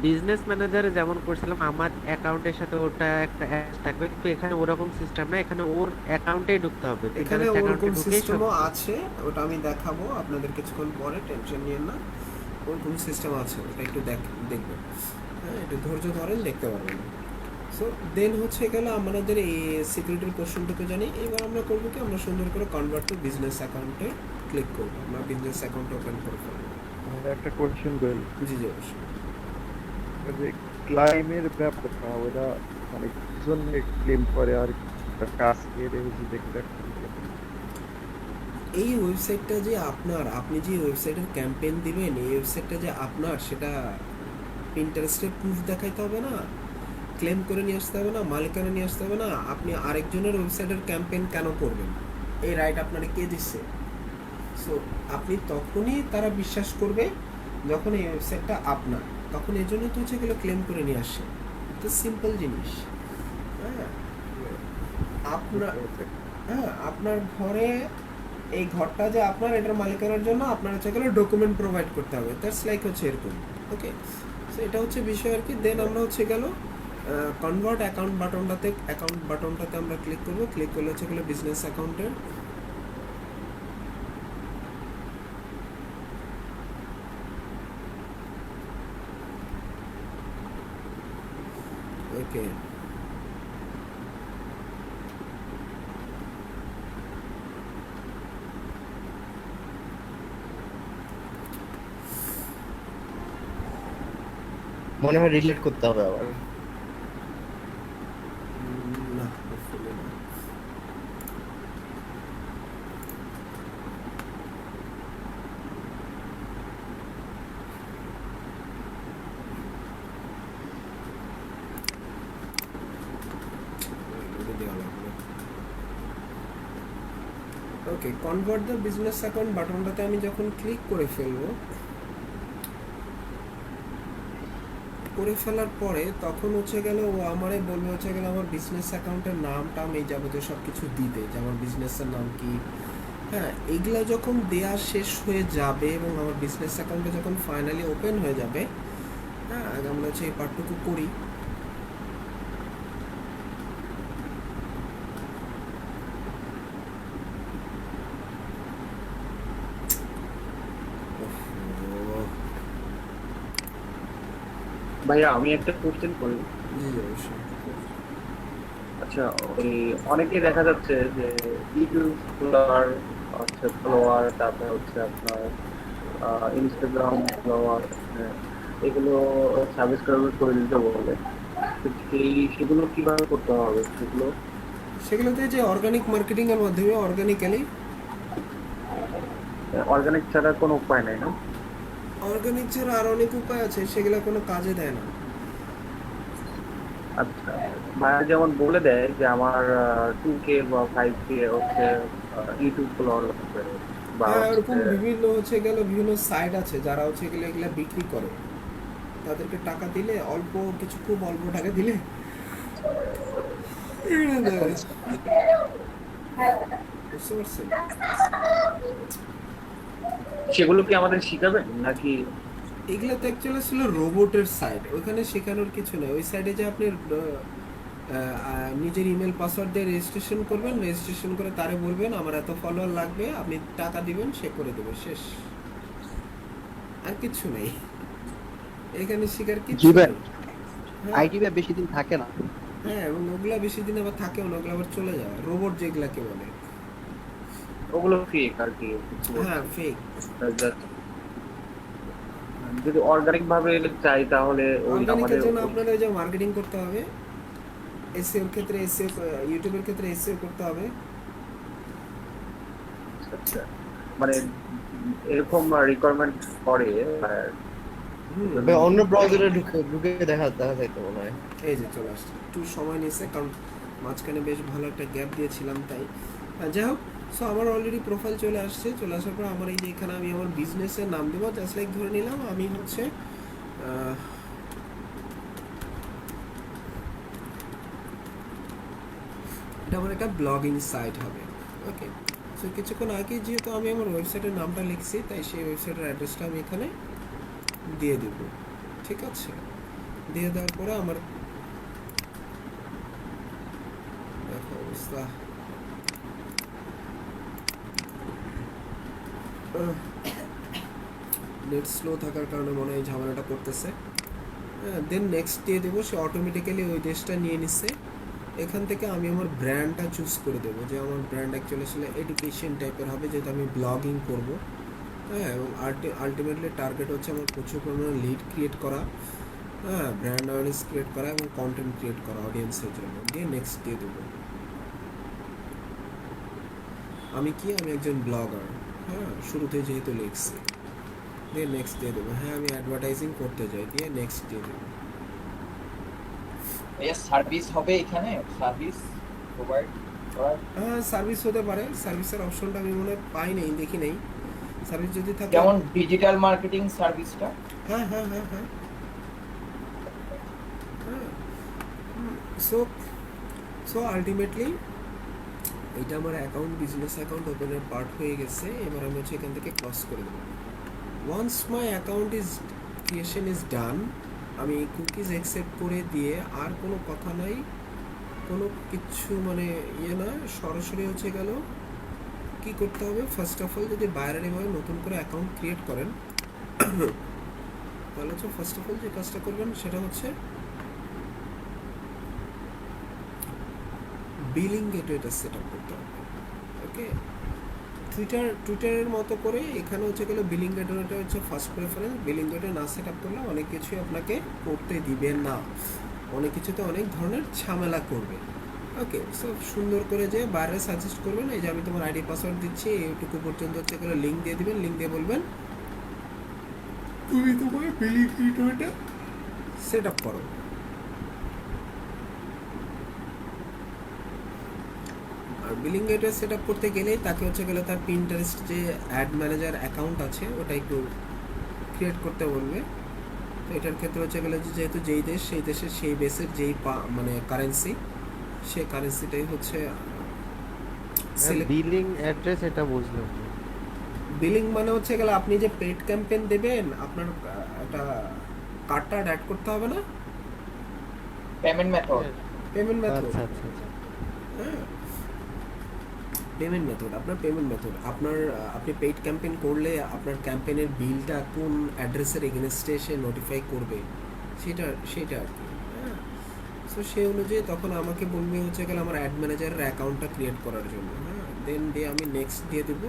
বিজনেস ম্যানেজারে যেমন করছিলাম আমার অ্যাকাউন্টের সাথে ওটা একটা অ্যাড থাকবে, কিন্তু এখানে ওরকম সিস্টেম না, এখানে ওর অ্যাকাউন্টেই ঢুকতে হবে, এখানে বিজনেস অ্যাকাউন্টে ওরকম ঢুকেই সব সিস্টেমও আছে, ওটা আমি দেখাবো আপনাদের কিছুক্ষণ পরে, টেনশন নিয়েন না। ওরকম সিস্টেম আছে, ওটা একটু দেখবেন। হ্যাঁ, একটু ধৈর্য ধরেন, দেখতে পারবেন। সো দেন হচ্ছে গেল আমাদের এই সিকিউরিটির কোশ্চেনটুকু জানি। এবার আমরা করবো কি, আমরা সুন্দর করে কনভার্ট টু বিজনেস অ্যাকাউন্টে ক্লিক করবো, আমরা বিজনেস অ্যাকাউন্ট ওপেন করে ফেলবো। আমার একটা কোয়েশ্চেন করি, জি জি অবশ্যই। যে ক্লাইমের ব্যাপারটা ওরা মানে কি জন্য ক্লেম করে আর কাজ এর দেখতে এই ওয়েবসাইটটা যে আপনার, আপনি যে ওয়েবসাইটের ক্যাম্পেইন দিবেন, এই ওয়েবসাইটটা যে আপনার, সেটা পিন্টারেস্টের প্রুফ দেখাইতে হবে না, ক্লেম করে নিয়ে আসতে হবে না, মালিকানা নিয়ে আসতে হবে না। আপনি আরেকজনের ওয়েবসাইটের ক্যাম্পেইন কেন করবেন? এই রাইট আপনারা কে দিচ্ছে? সো আপনি তখনই তারা বিশ্বাস করবে যখন এই ওয়েবসাইটটা আপনার, তখন এই জন্য তো হচ্ছে এগুলো ক্লেম করে নিয়ে আসে। তো সিম্পল জিনিস। হ্যাঁ, আপনার, হ্যাঁ, আপনার ঘরে এই ঘরটা যে আপনার, এটার মালিকানার জন্য আপনার হচ্ছে গেলে ডকুমেন্ট প্রোভাইড করতে হবে। দ্যাটস লাইক হচ্ছে এরকম। ওকে, সো এটা হচ্ছে বিষয় আর কি। দেন আমরা হচ্ছে গেল কনভার্ট অ্যাকাউন্ট বাটনটাতে আমরা ক্লিক করব। ক্লিক করলে হচ্ছে গেলে বিজনেস অ্যাকাউন্টের ওকে, মনে হয় রিলেট করতে হবে আবার। না hopefully না। ওকে, কনভার্ট দ্য বিজনেস অ্যাকাউন্ট বাটনটাতে আমি যখন ক্লিক করে ফেলবো, করে ফেলার পরে তখন হচ্ছে গেল ও আমারে বলবে হচ্ছে গেল আমার বিজনেস অ্যাকাউন্টের নামটা আমি যাবতীয় সব কিছু দিতে, যে আমার বিজনেসের নাম কি। হ্যাঁ, এগুলা যখন দেয়া শেষ হয়ে যাবে এবং আমার বিজনেস অ্যাকাউন্টে যখন ফাইনালি ওপেন হয়ে যাবে, হ্যাঁ, আগে আমরা হচ্ছে এই পার্টটুকু করি। ভাইয়া আমি একটা কোশ্চেন করি। জি অবশ্যই। আচ্ছা, ওই অনেকে দেখা যাচ্ছে যে ইউটিউব ফলোয়ার, হচ্ছে ফলোয়ার, তারপরে হচ্ছে আপনার ইনস্টাগ্রাম ফলোয়ার, এগুলো সাবস্ক্রাইব করে দিতে বলে। তো সেগুলো কিভাবে করতে হবে? সেগুলোতে যে অর্গানিক মার্কেটিং এর মাধ্যমে অর্গানিক্যালি, অর্গানিক ছাড়া কোনো উপায় নাই না? অর্গানিক ছাড়া আর অনেক উপায় আছে, সেগুলো কোনো কাজে দেয় না। আচ্ছা, ভাইয়া যেমন বলে দেয় যে আমার 2K বা 5K হচ্ছে ইউটিউব ফলোয়ার লাগবে, বা হ্যাঁ, ওরকম হচ্ছে বিভিন্ন হচ্ছে গেল বিভিন্ন সাইট আছে যারা হচ্ছে গেলে এগুলা বিক্রি করে। তাদেরকে টাকা দিলে, অল্প কিছু, খুব অল্প টাকা দিলে এগুলো দেয়। বুঝতে পারছেন? সেগুলো কি আমাদের শিখাবেন নাকি? এগুলো তো অ্যাকচুয়ালি ছিল রোবটের সাইট, ওইখানে শেখানোর কিছু নেই। ওই সাইডে যে আপনি নিজের ইমেল পাসওয়ার্ড দিয়ে রেজিস্ট্রেশন করবেন, রেজিস্ট্রেশন করে তারে বলবেন আমার এত ফলোয়ার লাগবে, আপনি টাকা দিবেন, সে করে দেবে, শেষ। আর কিছু নেই এখানে শেখার কিছু জি ভাই, নেই। হ্যাঁ, আইডি ভাই বেশি দিন থাকে না। হ্যাঁ, এবং ওগুলা বেশি দিন আবার থাকেও না, ওগুলো আবার চলে যায়। রোবট যেগুলাকে বলে, ওগুলো ফেক আর কি। হ্যাঁ, ফেক। Just যদি অর্গানিক ভাবে চাই তাহলে ওই অর্গানিকের আমাদের জন্য আপনাদের যে মার্কেটিং করতে হবে, এসইওর ক্ষেত্রে এসইও, ইউটিউবের ক্ষেত্রে এসইও করতে হবে। আচ্ছা, মানে এরকম রিকোয়ারমেন্ট করে অন্য ব্রাউজারে ঢুকে দেখা যাইতো মনে হয়। এই যে চলে আসছে, একটু সময় নিয়েছে কারণ মাঝখানে বেশ ভালো একটা গ্যাপ দিয়েছিলাম, তাই। যাই হোক, সো আমার অলরেডি প্রোফাইল চলে আসছে। চলে আসার পর আমার এই যে এখানে আমি আমার বিজনেসের নাম দেবো। জাস্ট লাইক ধরে নিলাম আমি হচ্ছে এটা আমার একটা ব্লগিং সাইট হবে। ওকে, সো কিছুক্ষণ আগে যেহেতু আমি আমার ওয়েবসাইটের নামটা লিখছি, তাই সেই ওয়েবসাইটের অ্যাড্রেসটা আমি এখানে দিয়ে দেব। ঠিক আছে। দিয়ে দেওয়ার পরে আমার দেখো অবস্থা, নেট স্লো থাকার কারণে মনে হয় ঝামেলাটা করতেছে। দেন নেক্সট দিয়ে দেবো, সে অটোমেটিক্যালি ওই দেশটা নিয়ে নিচ্ছে। এখান থেকে আমি আমার ব্র্যান্ডটা চুজ করে দেবো, যে আমার ব্র্যান্ড অ্যাকচুয়ালি আসলে এডুকেশন টাইপের হবে, যেহেতু আমি ব্লগিং করব। হ্যাঁ, এবং আলটিমেটলি টার্গেট হচ্ছে আমার প্রচুর পরিমাণে লিড ক্রিয়েট করা, হ্যাঁ, ব্র্যান্ড অ্যাওয়ারনেস ক্রিয়েট করা এবং কন্টেন্ট ক্রিয়েট করা অডিয়েন্সের জন্য। দিয়ে নেক্সট দিয়ে দেবো। আমি একজন ব্লগার, হ্যাঁ, শুরুতে যেহেতু লিখছি। দিয়ে নেক্সট দিয়ে দেবো। হ্যাঁ, আমি অ্যাডভার্টাইজিং করতে যাই, দিয়ে নেক্সট দিয়ে দেবো। ভাইয়া সার্ভিস হবে এখানে, সার্ভিস প্রোভাইড করার? হ্যাঁ, সার্ভিস হতে পারে, সার্ভিসের অপশনটা আমি মনে হয় পাই নেই, দেখি নেই। সার্ভিস যদি থাকে, যেমন ডিজিটাল মার্কেটিং সার্ভিসটা। হ্যাঁ হ্যাঁ হ্যাঁ হ্যাঁ হ্যাঁ। সো আলটিমেটলি এটা আমার অ্যাকাউন্ট, বিজনেস অ্যাকাউন্ট ওপেনের পার্ট হয়ে গেছে। এবার আমি হচ্ছে এখান থেকে ক্রস করে দেবো। Once my account creation is done, আমি কুকিজ অ্যাকসেপ্ট করে দিয়ে আর কোনো কথা নাই, কোনো কিছু মানে না, সরাসরি হচ্ছে গেল কি করতে হবে। ফার্স্ট অফ অল যদি বাইরের এভাবে নতুন করে অ্যাকাউন্ট ক্রিয়েট করেন, তাহলে হচ্ছে ফার্স্ট অফ অল যে কাজটা করবেন সেটা হচ্ছে বিলিং গেটওয়েটা সেট আপ করতে হবে। ওকে, টুইটারের মতো করে এখানে হচ্ছে গেলে বিলিং গেটওয়েটা হচ্ছে ফার্স্ট প্রেফারেন্স। বিলিং গেটওয়ে না সেট আপ করলে অনেক কিছুই আপনাকে করতে দিবে না, অনেক কিছুতে অনেক ধরনের ঝামেলা করবে। ওকে, সব সুন্দর করে যে বাইরে সাজেস্ট করবেন, এই যে আমি তোমার আইডি পাসওয়ার্ড দিচ্ছি, এইটুকু পর্যন্ত হচ্ছে গেলে লিঙ্ক দিয়ে দিবেন। লিঙ্ক দিয়ে বলবেন তুমি তোমার বিলিং গেটওয়েটা সেট আপ করো। আর বিলিং গেটওয়ে সেট আপ করতে গেলেই তাকে হচ্ছে গেলে তার পিন্টারেস্ট যে অ্যাড ম্যানেজার অ্যাকাউন্ট আছে ওটা একটু ক্রিয়েট করতে বলবে। তো এটার ক্ষেত্রে হচ্ছে গেলে যেহেতু যেই দেশ, সেই দেশের সেই বেসের যেই মানে কারেন্সি, সেই কারেন্সিটাই হচ্ছে বিলিং অ্যাড্রেস এটা বুঝলাম। বিলিং মানে হচ্ছে গেলে আপনি যে পেড ক্যাম্পেইন দেবেন, আপনার একটা কার্ডটা অ্যাড করতে হবে না, পেমেন্ট মেথড। পেমেন্ট মেথড, আচ্ছা আচ্ছা আচ্ছা। হ্যাঁ, পেমেন্ট মেথড, আপনার পেমেন্ট মেথড, আপনি পেইড ক্যাম্পেইন করলে আপনার ক্যাম্পেইনের বিলটা কোন অ্যাড্রেসের এগেনস্টে সে নোটিফাই করবে, সেটা আর কি। হ্যাঁ, সো সেই অনুযায়ী তখন আমাকে বলবে হচ্ছে গেলে আমার অ্যাড ম্যানেজারের অ্যাকাউন্টটা ক্রিয়েট করার জন্য। হ্যাঁ, দেন দিয়ে আমি নেক্সট দিয়ে দেবো।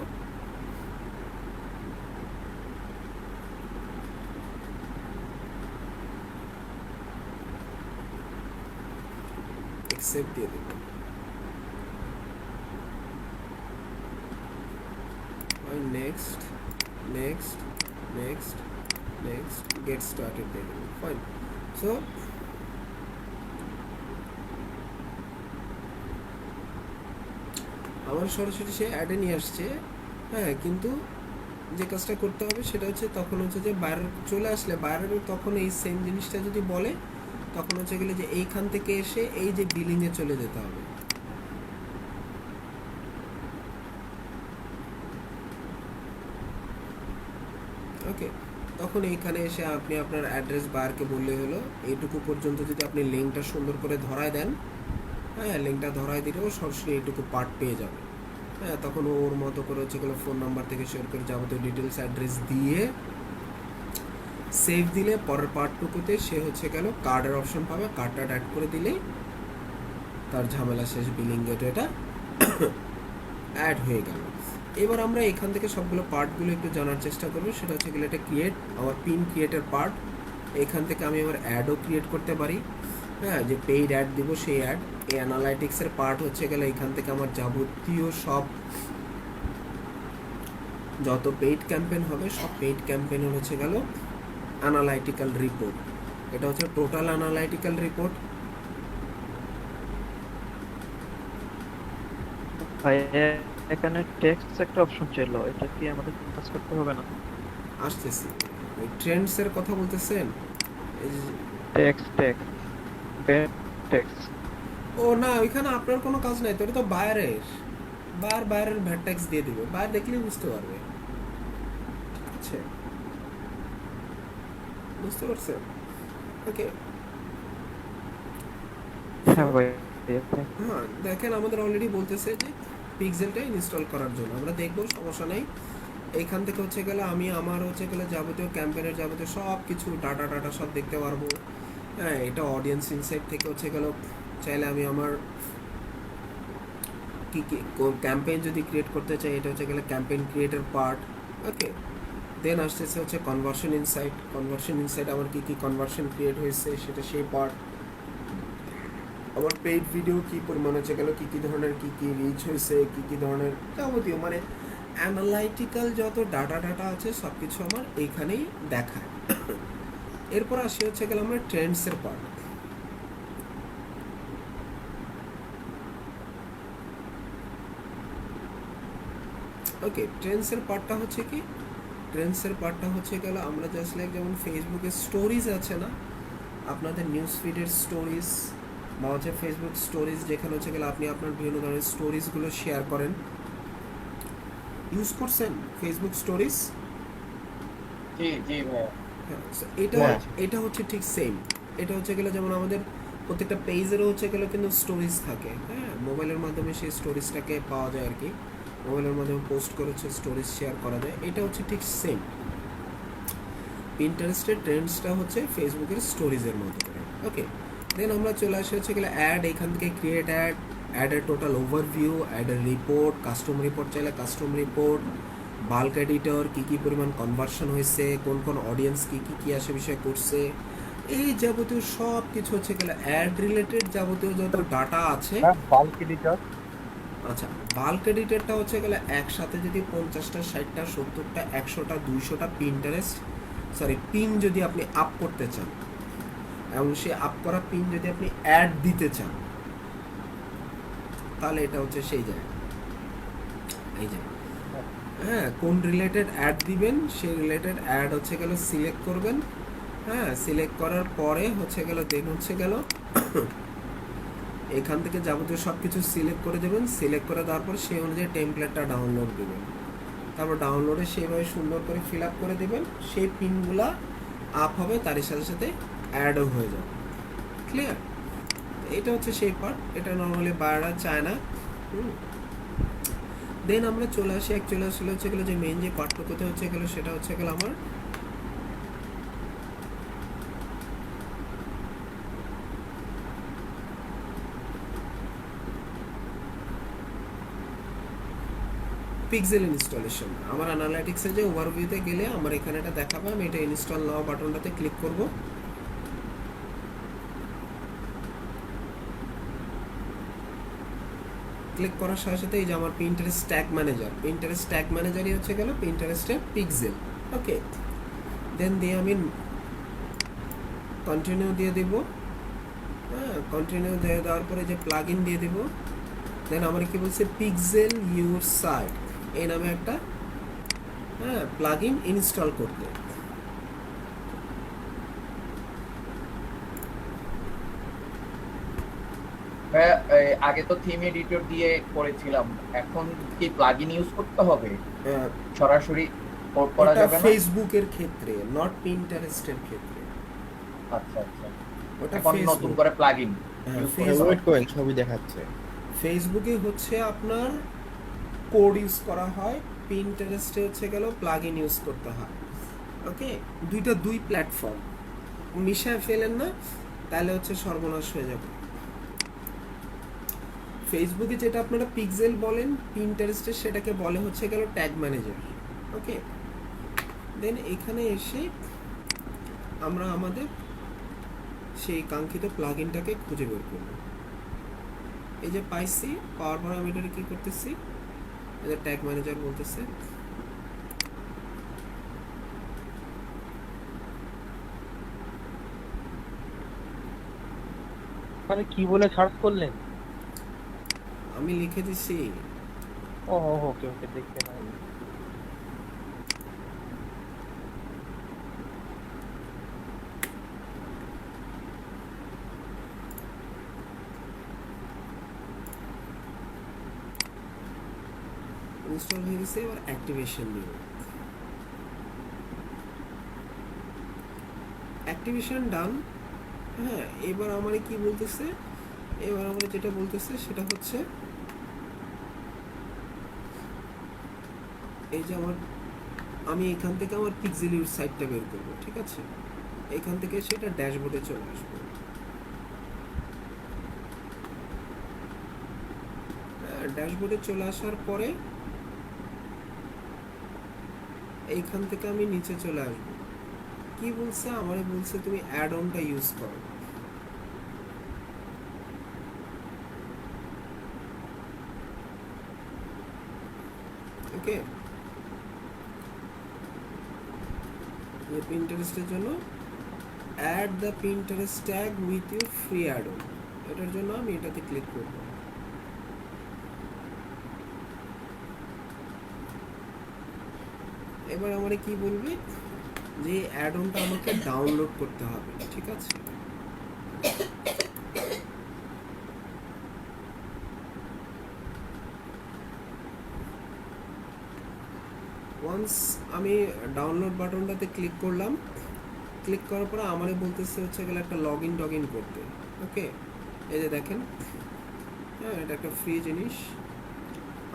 অ্যাকসেপ্ট দিয়ে দেবো। Next, get started দিয়ে দেবো। ফাইন। সো আমার সরাসরি সে অ্যাডে নিয়ে আসছে। হ্যাঁ, কিন্তু যে কাজটা করতে হবে সেটা হচ্ছে তখন হচ্ছে যে বাইরে চলে আসলে বাইরের তখন এই সেম জিনিসটা যদি বলে, তখন হচ্ছে গেলে যে এইখান থেকে এসে এই যে বিলিংয়ে চলে যেতে হবে। ওকে, তখন এইখানে এসে আপনি আপনার অ্যাড্রেস বারকে বললেই হলো। এইটুকু পর্যন্ত যদি আপনি লিঙ্কটা সুন্দর করে ধরায় দেন, হ্যাঁ, লিঙ্কটা ধরায় দিলেও সরাসরি এইটুকু পার্ট পেয়ে যাবে। হ্যাঁ, তখন ওর মতো করে হচ্ছে গেলো ফোন নাম্বার থেকে শেয়ার করে যাবতীয় ডিটেলস অ্যাড্রেস দিয়ে সেভ দিলে পরের পার্টটুকুতে সে হচ্ছে গেল কার্ডের অপশন পাবে, কার্ডটা অ্যাড করে দিলেই তার ঝামেলা শেষ, বিলিং গেটওয়েটা অ্যাড হয়ে গেল। এবার আমরা এখান থেকে সবগুলো পার্টগুলো একটু জানার চেষ্টা করবো। সেটা হচ্ছে গেলে এটা ক্রিয়েট, আমার পিন ক্রিয়েটের পার্ট। এখান থেকে আমি আমার অ্যাডও ক্রিয়েট করতে পারি, হ্যাঁ, যে পেইড অ্যাড দিব সেই অ্যাড। এই অ্যানালাইটিক্সের পার্ট হচ্ছে গেলে এখান থেকে আমার যাবতীয় সব যত পেইড ক্যাম্পেইন হবে সব পেইড ক্যাম্পেইনের হচ্ছে গেল অ্যানালাইটিক্যাল রিপোর্ট। এটা হচ্ছে টোটাল অ্যানালাইটিক্যাল রিপোর্ট। ভাই এখানে টেক্সট একটা অপশন ছিল, এটা কি আমাদের কাজ করতে হবে না? আসতেছি, ওই ট্রেন্ডসের কথা বলতেছেন? টেক্সট ও না, ওইখানে আপনার কোনো কাজ নাই তো, এটা তো বাইরের ভ্যাট ট্যাক্স দিয়ে দিবে, বাইরে দেখলেই বুঝতে পারবে। আচ্ছা, বুঝতে পারছেন? ওকে, হ্যাঁ ভাই হ্যাঁ দেখেন আমাদের অলরেডি বলতেছে যে পিক্সেলটা ইনস্টল করার জন্য আমরা দেখবো, সমস্যা নেই। এইখান থেকে হচ্ছে গেলে আমি আমার হচ্ছে গেলে যাবতীয় ক্যাম্পেনের যাবতীয় সব কিছু ডাটা সব দেখতে পারবো। হ্যাঁ, এটা অডিয়েন্স ইনসাইট থেকে হচ্ছে গেল, চাইলে আমি আমার কি কি ক্যাম্পেইন যদি ক্রিয়েট করতে চাই, এটা হচ্ছে গেলে ক্যাম্পেইন ক্রিয়েটের পার্ট। ওকে, দেন আসতেছে হচ্ছে কনভার্সন ইনসাইট আমার কি কি কনভার্সন ক্রিয়েট হয়েছে সেটা সেই পার্ট। আমার পেইড ভিডিও কি পরিমাণ হচ্ছে গেল, কি কি ধরনের কি কি রিচ হয়েছে, কি কি ধরনের যাবতীয় মানে অ্যানালাইটিক্যাল যত ডাটা আছে সব কিছু আমার এইখানেই দেখায়। এরপর আসি হচ্ছে গেল আমরা ট্রেন্ডসের পার্ট। ওকে, ট্রেন্ডসের পার্টটা হচ্ছে কি, ট্রেন্ডসের পার্টটা হচ্ছে গেল আমরা জাস্ট লাইক যেমন ফেসবুকের স্টোরিজ আছে না, আপনাদের নিউজ ফিডের স্টোরিজ বা হচ্ছে ফেসবুক স্টোরিজ, যেখানে হচ্ছে গেলে আপনি আপনার বিভিন্ন ধরনের স্টোরিজগুলো শেয়ার করেন। ইউজ করছেন ফেসবুক স্টোরিজ? জি জি ভাইয়া। হ্যাঁ, so এটা হচ্ছে ঠিক সেম। এটা হচ্ছে গেলে যেমন আমাদের প্রত্যেকটা পেজেরও হচ্ছে গেলে কিন্তু স্টোরিজ থাকে। হ্যাঁ, মোবাইলের মাধ্যমে সেই স্টোরিজটাকে পাওয়া যায় আর কি, মোবাইলের মাধ্যমে পোস্ট করে হচ্ছে স্টোরিজ শেয়ার করা যায়। এটা হচ্ছে ঠিক সেম। পিন্টারেস্টের ট্রেন্ডসটা হচ্ছে ফেসবুকের স্টোরিজের মতো করে। ওকে, দেন আমরা চলে আসি হচ্ছে গেলে অ্যাড। এখান থেকে ক্রিয়েট অ্যাডের টোটাল ওভারভিউ, অ্যাডের রিপোর্ট, কাস্টম রিপোর্ট চাইলে কাস্টম রিপোর্ট, বাল্ক এডিটর, কী কী পরিমাণ কনভার্সন হয়েছে, কোন কোন অডিয়েন্স কী কী আসে বিষয় করছে, এই যাবতীয় সব কিছু হচ্ছে গেলে অ্যাড রিলেটেড যাবতীয় যত ডাটা আছে। বাল্ক এডিটর, আচ্ছা, বাল্ক এডিটরটা হচ্ছে গেলে একসাথে যদি 50টা 60টা 70টা 100টা 200টা পিন যদি আপনি আপ করতে চান, এবং সেই আপ করা পিন যদি আপনি অ্যাড দিতে চান, তাহলে এটা হচ্ছে সেই জায়গা। এই যে হ্যাঁ, কোন রিলেটেড অ্যাড দিবেন সেই রিলেটেড অ্যাড হচ্ছে গেল সিলেক্ট করবেন। হ্যাঁ, সিলেক্ট করার পরে হচ্ছে গেল দেন হচ্ছে গেল এখান থেকে যাবতীয় সব কিছু সিলেক্ট করে দেবেন। সিলেক্ট করে দেওয়ার পর সেই অনুযায়ী টেমপ্লেটটা ডাউনলোড দেবেন। তারপর ডাউনলোডে সেইভাবে সুন্দর করে ফিল আপ করে দেবেন। সেই পিনগুলা আপ হবে, তারই সাথে সাথে অ্যাডও হয়ে যাবে। ক্লিয়ার? এটা হচ্ছে সেই পার্ট, এটা নর্মালি বায়াররা চায় না। দেন আমরা চলে আসি অ্যাকচুয়ালি আসলে হচ্ছে গেলো যে মেইন যে পার্টটুকুতে হচ্ছে গেলো সেটা হচ্ছে গেলো আমার পিক্সেল ইনস্টলেশন। আমার অ্যানালাইটিক্সে যে ওভারভিউতে গেলে আমার এখানে এটা দেখাবে। আমি এটা ইনস্টল নাও বাটনটাতে ক্লিক করব। ক্লিক করার সাথে সাথে এই যে আমার পিন্টারেস্ট ট্যাগ ম্যানেজারই হচ্ছে গেল পিন্টারেস্টের পিক্সেল। ওকে, দেন দিয়ে আমি কন্টিনিউ দিয়ে দিব। হ্যাঁ, কন্টিনিউ দিয়ে দেওয়ার পরে যে প্লাগ ইন দিয়ে দিব। দেন আমার কি বলছে, পিক্সেল ইউর সাইট এই নামে একটা প্লাগ ইন ইনস্টল করতে। আগে তো থিম এডিটর দিয়ে করেছিলাম, এখন কি প্লাগইন ইউজ করতে হবে? সরাসরি পোর্ট করা যাবে না? ফেসবুকের ক্ষেত্রে, নট পিন্টারেস্টের ক্ষেত্রে। আচ্ছা আচ্ছা, ওটা এখন নতুন করে প্লাগইন ওয়েট করেন, ছবি দেখাচ্ছে। ফেসবুকে হচ্ছে আপনার কোড ইউজ করা হয়, পিন্টারেস্টে হচ্ছে গেল প্লাগইন ইউজ করতে হয়। ওকে, দুই প্ল্যাটফর্ম মিশায় ফেলেন না, তাহলে হচ্ছে সর্বনাশ হয়ে যাবে। ফেসবুকে যেটা আপনারা পিক্সেল বলেন, পিন্টারেস্টে সেটাকে বলে হচ্ছে গেল ট্যাগ ম্যানেজার। ওকে, দেন এখানে এসে আমরা আমাদের সেই কাঙ্ক্ষিত প্লাগইনটাকে খুঁজে বের করব। এই যে পাইছি, পাওয়ার পর আমি এটা কি করতেছি, এটা ট্যাগ ম্যানেজার বলতেছে। মানে কি বলে সার্চ করলেন? আমি লিখে দিছি। ও ওকে ওকে, দেখতে পাই। ইনস্টল হয়ে গেছে, এবার অ্যাক্টিভেশন নিব। অ্যাক্টিভেশন ডান। হ্যাঁ, এবার আমার কি বলতেছে, এবার আমরা যেটা বলতেছি সেটা হচ্ছে এই যে আমি এখান থেকে আমার পিক্সেলিউর সাইটটা বের করবো, ঠিক আছে? এখান থেকে সেটা ড্যাশবোর্ডে চলে আসবো। ড্যাশবোর্ডে চলে আসার পরে এইখান থেকে আমি নিচে চলে আসবো। কি বলছে? আমারে বলছে তুমি অ্যাড অনটা ইউজ করো। ওকে, পিন্টারেস্টের জন্য add the Pinterest tag with your free add on, এটার জন্য আমি এটাতে ক্লিক করব। এবার আমারে কি বলবে যে অ্যাড অনটা আমাকে ডাউনলোড করতে হবে, ঠিক আছে? ওয়ান্স আমি ডাউনলোড বাটনটাতে ক্লিক করলাম, ক্লিক করার পরে আমারে বলতেছে হচ্ছে গেলে একটা লগ ইন করতে। ওকে, এই যে দেখেন, হ্যাঁ এটা একটা ফ্রি জিনিস।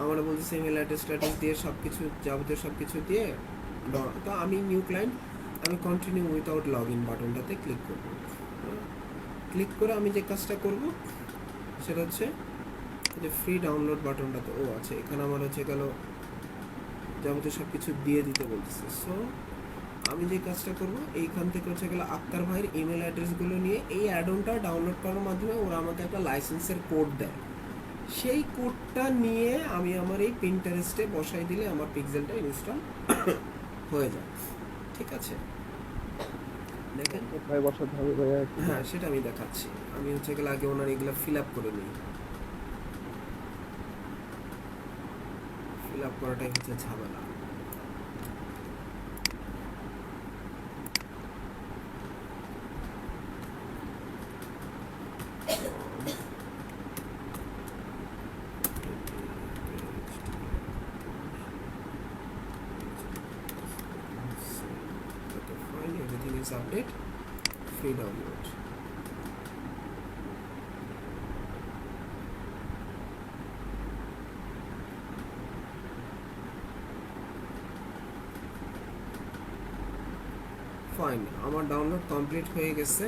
আমার বলতেছে ইমেল অ্যাড্রেস দিয়ে সব কিছু যাবতীয় সব কিছু দিয়ে। তো আমি নিউ ক্লায়েন্ট, আমি কন্টিনিউ উইথাউট লগ ইন বাটনটাতে ক্লিক করব। ক্লিক করে আমি যে কাজটা করব সেটা হচ্ছে যে ফ্রি ডাউনলোড বাটনটাতে ও আছে, এখানে আমার হচ্ছে গেল যাবতীয় সব কিছু দিয়ে দিতে বলতেছে। সো আমি যে কাজটা করব এইখান থেকে হচ্ছে গেলে আক্তার ভাইয়ের ইমেল অ্যাড্রেসগুলো নিয়ে এই অ্যাডনটা ডাউনলোড করার মাধ্যমে ওরা আমাকে একটা লাইসেন্সের কোড দেয়। সেই কোডটা নিয়ে আমি আমার এই পিন্টারেস্টে বসাই দিলে আমার পিক্সেলটা ইনস্টল হয়ে যায়, ঠিক আছে? দেখেন কোথায় বসাতে হবে ভাইয়া? হ্যাঁ সেটা আমি দেখাচ্ছি। আমি হচ্ছে গেলে আগে ওনার এগুলো ফিল আপ করে নিই। ফিল আপ করাটাই হচ্ছে ঝামেলা। Everything is update, free download. Fine, আমার ডাউনলোড কমপ্লিট হয়ে গেছে।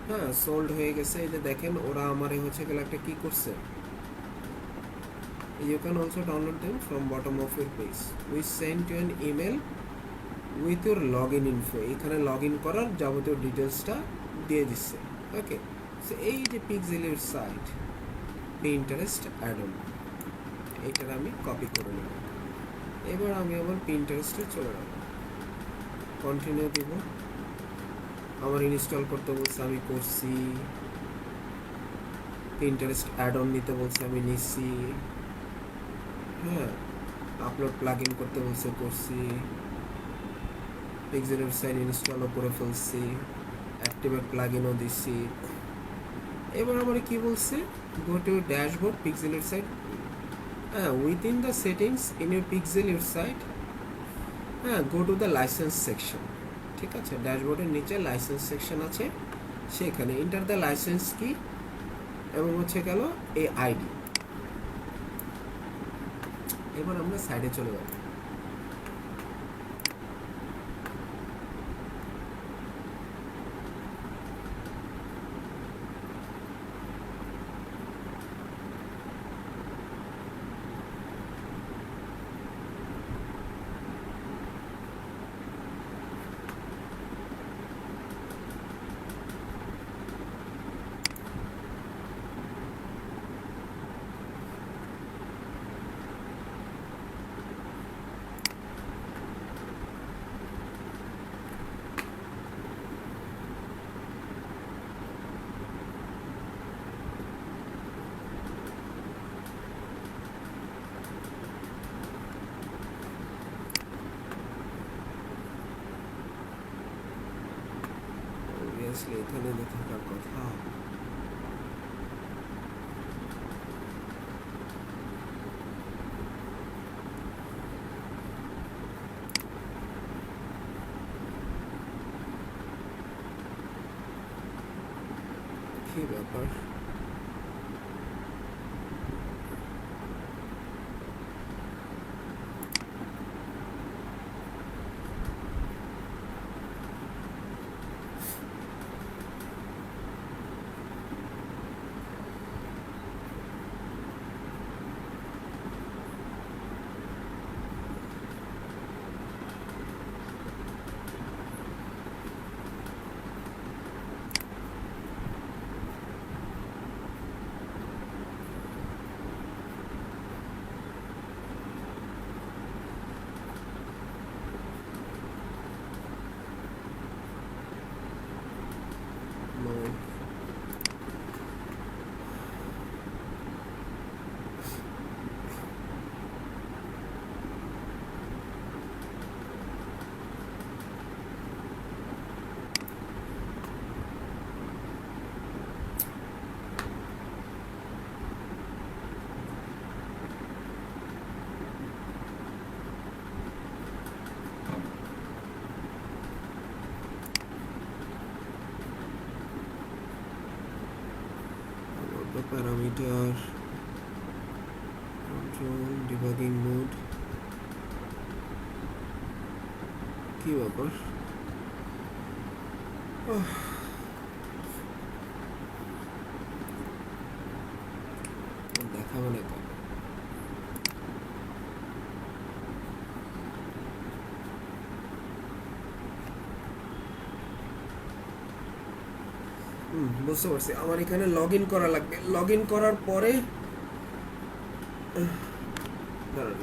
হ্যাঁ, সোল্ড হয়ে গেছে। এই যে দেখেন ওরা আমারে হচ্ছে গেলে একটা কি করছে, you can also download them from bottom of your page. We send you an email with your login info. এখানে লগ ইন করার যাবতীয় ডিটেলসটা দিয়ে দিচ্ছে। ওকে, সো এই যে পিক্সেলের সাইট পিন্টারেস্ট অ্যাড অন, এইটার আমি কপি করে নেব। এবার আমি আমার পিন্টারেস্টে চলে যাব, কন্টিনিউ দিব। আমার ইনস্টল করতে বলছে, আমি করছি। পিন্টারেস্ট অ্যাড অন নিতে বলছে, আমি নিচ্ছি। হ্যাঁ, আপলোড প্লাগ ইন করতে বলছে, করছি। পিক্সেলের সাইট ইনস্টলও করে ফেলছি, অ্যাক্টিভেট প্লাগ ইনও দিচ্ছি। এবার আমার কি বলছে, গো টু ড্যাশবোর্ড পিক্সেলের সাইট, হ্যাঁ within the settings in your পিক্সেলের সাইট, হ্যাঁ go to the licence section, ঠিক আছে? ড্যাশবোর্ডের নিচে লাইসেন্স সেকশন আছে, সেখানে এন্টার দ্য লাইসেন্স কি এবং হচ্ছে গেল এই আইডি। এবার আমরা সাইডে চলে যাব। অবভিয়াসলি এখানে তো থাকার কথা। কি ব্যাপার? প্যারামিটার, কন্ট্রোল, ডিবাগিং মোড, কি ব্যাপার? দেখাবো না কেন? বুঝতে পারছি। আমার এখানে লগ ইন করা লাগবে। লগ ইন করার পরে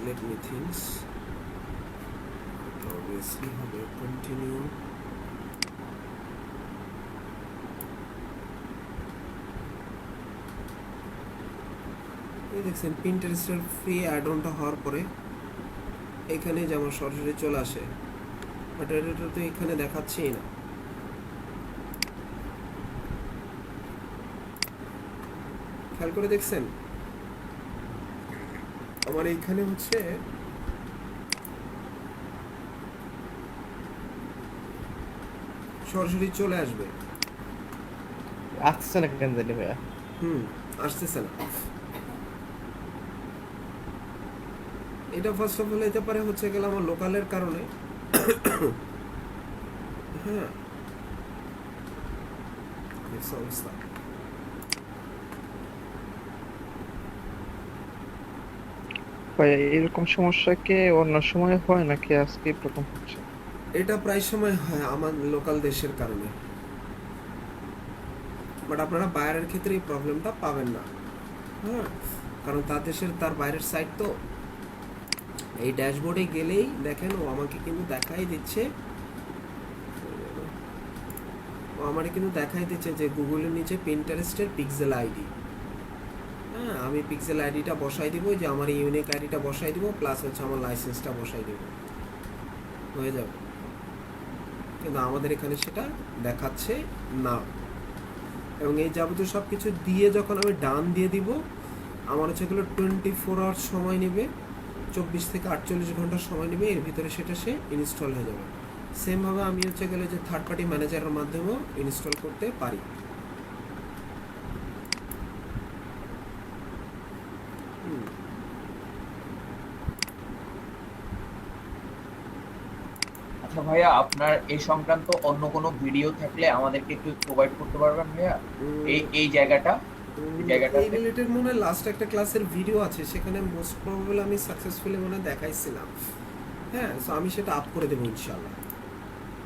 লেট মি থিংস অবভিয়াসলি হবে কন্টিনিউ। এই দেখছেন পিন্টারেস্টের ফ্রি অ্যাড অনটা হওয়ার পরে এখানে যেমন সরাসরি চলে আসে, বাট এটা তো এখানে দেখাচ্ছেই না। খেয়াল করে দেখছেন আমার এইখানে হচ্ছে সরাসরি চলে আসবে। আসছে না কেন জানি ভাইয়া। আসতেছে না। এটা ফার্স্ট অফ অল হতে পারে হচ্ছে গেল আমার লোকালের কারণে। হ্যাঁ অবস্থা। ভাই এরকম সমস্যা কি অন্য সময় হয় নাকি আজকে প্রথম হচ্ছে? এটা প্রায় সময় হয় আমার লোকাল দেশের কারণে, বাট আপনারা বাইরের ক্ষেত্রে এই প্রবলেমটা পাবেন না। হ্যাঁ, কারণ তার দেশের তার বাইরের সাইট তো। এই ড্যাশবোর্ডে গেলেই দেখেন ও আমাকে কিন্তু দেখাই দিচ্ছে, ও আমাকে কিন্তু দেখাই দিচ্ছে যে গুগলের নিচে পিন্টারেস্টের পিক্সেল আইডি। হ্যাঁ, আমি পিক্সেল আইডিটা বসাই দিব, যে আমার ইউনিক আইডিটা বসাই দিব, প্লাস হচ্ছে আমার লাইসেন্সটা বসাই দিব, হয়ে যাবে। কিন্তু আমাদের এখানে সেটা দেখাচ্ছে না। এবং এই যাবতীয় সব কিছু দিয়ে যখন আমি ডান দিয়ে দিব, আমার হচ্ছে এগুলো 24 আওয়ার্স সময় নেবে, 24 থেকে 48 ঘন্টা সময় নেবে, এর ভিতরে সেটা সে ইনস্টল হয়ে যাবে। সেমভাবে আমি হচ্ছে গেলে যে থার্ড পার্টি ম্যানেজারের মাধ্যমেও ইনস্টল করতে পারি। আচ্ছা ভাইয়া, আপনার এই সংক্রান্ত অন্য কোনো ভিডিও থাকলে আমাদেরকে একটু প্রোভাইড করতে পারবেন ভাইয়া? এই জায়গাটা এই রিলেটেড মনে হয় লাস্ট একটা ক্লাসের ভিডিও আছে, সেখানে মোস্ট প্রবাবলি আমি সাকসেসফুলি মনে দেখাইছিলাম। হ্যাঁ, সো আমি সেটা আপ করে দেবো ইনশাআল্লাহ।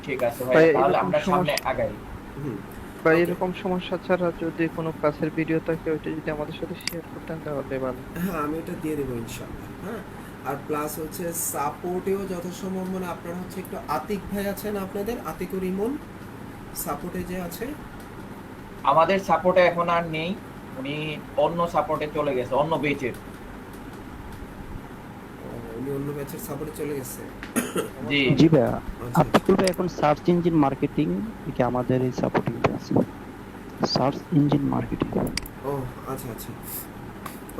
ঠিক আছে ভাইয়া, তাহলে আমরা সামনে আগাই। বা এরকম সমস্যা ছাড়া যদি কোনো ক্লাসের ভিডিও থাকে ওইটা যদি আমাদের সাথে শেয়ার করতেন তাহলে ভালো। হ্যাঁ, আমি এটা দিয়ে দেবো ইনশাআল্লাহ। হ্যাঁ, আর প্লাস হচ্ছে সাপোর্টেও যথাসম্ভব মানে আপনারা হচ্ছে একটু আতিক ভাই আছেন, আপনাদের আতিকুর ইমন সাপোর্টে যে আছে। আমাদের সাপোর্টে এখন আর নেই, উনি অন্য সাপোর্টে চলে গেছে, অন্য বেচের। উনি অন্য ব্যাচের সাপোর্টে চলে গেছে। জি জি ভাইয়া, আতিকুল ভাই এখন সার্চ ইঞ্জিন মার্কেটিং থেকে আমাদের এই সাপোর্টিং আছে। Search engine marketing. ও আচ্ছা আচ্ছা,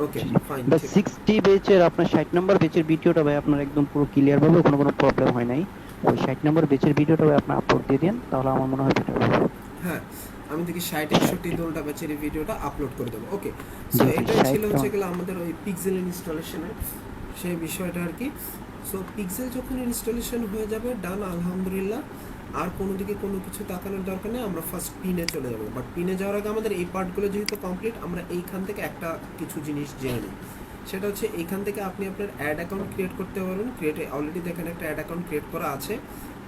ওকে ফাইন। বা 60 বেচের আপনার 60 নম্বর বেচের ভিডিওটা ভাই আপনার একদম পুরো ক্লিয়ার ভাবে কোনো প্রবলেম হয় নাই। ওই 60 নম্বর বেচের ভিডিওটা ভাই আপনি আপলোড দিয়ে দেন, তাহলে আমার মনে হয় বেটার হবে। হ্যাঁ, আমি দেখি 60-61 দোলটা ব্যাচের ভিডিওটা আপলোড করে দেবো। ওকে, সো এটা ছিল হচ্ছে গেলে আমাদের ওই পিক্সেল ইনস্টলেশনের সেই বিষয়টা আর কি। সো পিক্সেল যখন ইনস্টলেশন হয়ে যাবে ডান, আলহামদুলিল্লাহ, আর কোনো দিকে কোনো কিছু তাকানোর দরকার নেই। আমরা ফার্স্ট পিনে চলে যাবো, বাট পিনে যাওয়ার আগে আমাদের এই পার্টগুলো যেহেতু কমপ্লিট, আমরা এইখান থেকে একটা কিছু জিনিস জেনে নিই। সেটা হচ্ছে এইখান থেকে আপনি আপনার অ্যাড অ্যাকাউন্ট ক্রিয়েট করতে পারবেন। অলরেডি দেখেন একটা অ্যাড অ্যাকাউন্ট ক্রিয়েট করা আছে।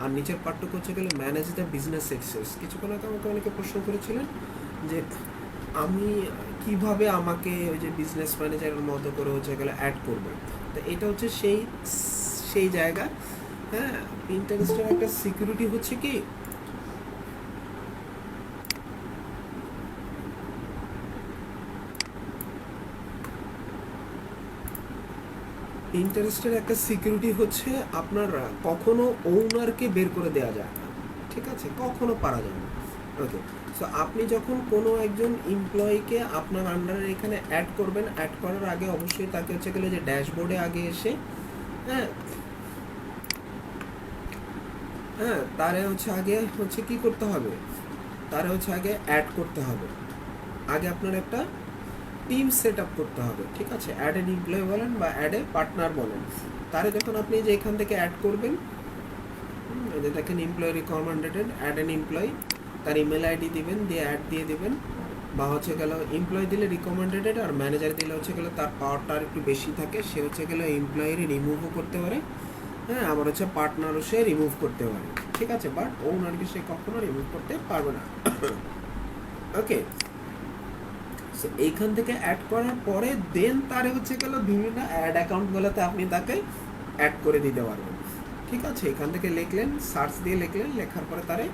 আর নিচের পার্টটুকু হচ্ছে গেলে ম্যানেজ দ্য বিজনেস এক্সেস। কিছুক্ষণ আগে আমাকে অনেকে প্রশ্ন করেছিলেন যে আমি কিভাবে আমাকে ওই যে বিজনেস ম্যানেজারের মতো করে হচ্ছে গেলে অ্যাড করবো। তো এটা হচ্ছে সেই জায়গা। হ্যাঁ, পিন্টারেস্টের একটা সিকিউরিটি হচ্ছে কি, পিন্টারেস্টের একটা সিকিউরিটি হচ্ছে আপনার কখনো ওনারকে বের করে দেওয়া যায় না, ঠিক আছে, কখনো পারা যায় না। ওকে, সো আপনি যখন কোনো একজন এমপ্লয়িকে আপনার আন্ডারে এখানে অ্যাড করবেন, অ্যাড করার আগে অবশ্যই তাকে হচ্ছে গেলে যে ড্যাশবোর্ডে আগে এসে হ্যাঁ তারে হচ্ছে আগে হচ্ছে কি করতে হবে, তারে হচ্ছে আগে অ্যাড করতে হবে। আগে আপনার একটা টিম সেট আপ করতে হবে, ঠিক আছে? অ্যাড এন এমপ্লয়ি বলেন বা অ্যাড এ পার্টনার বলেন, তারে যখন আপনি যে এখান থেকে অ্যাড করবেন, যে দেখেন employee recommended add an employee, তার ইমেল আইডি দিবেন, দিয়ে অ্যাড দিয়ে দিবেন, বা হচ্ছে গেল এমপ্লয়ি দিলে রিকমেন্ডেড আর ম্যানেজার দিলে হচ্ছে গেলে তার পাওয়ারটা আর একটু বেশি থাকে, সে হচ্ছে গেলে এমপ্লয়ির রিমুভও করতে পারে, হ্যাঁ, আবার হচ্ছে পার্টনারও সে রিমুভ করতে পারে, ঠিক আছে? বাট ওনারকে সে কখনো রিমুভ করতে পারবে না। ওকে, সো এইখান থেকে অ্যাড করার পরে দেন তারে হচ্ছে গেল বিভিন্ন অ্যাড অ্যাকাউন্টগুলোতে আপনি তাকে অ্যাড করে দিতে পারবেন, ঠিক আছে? এখান থেকে লিখলেন, সার্চ দিয়ে লিখলেন, লেখার পরে তারে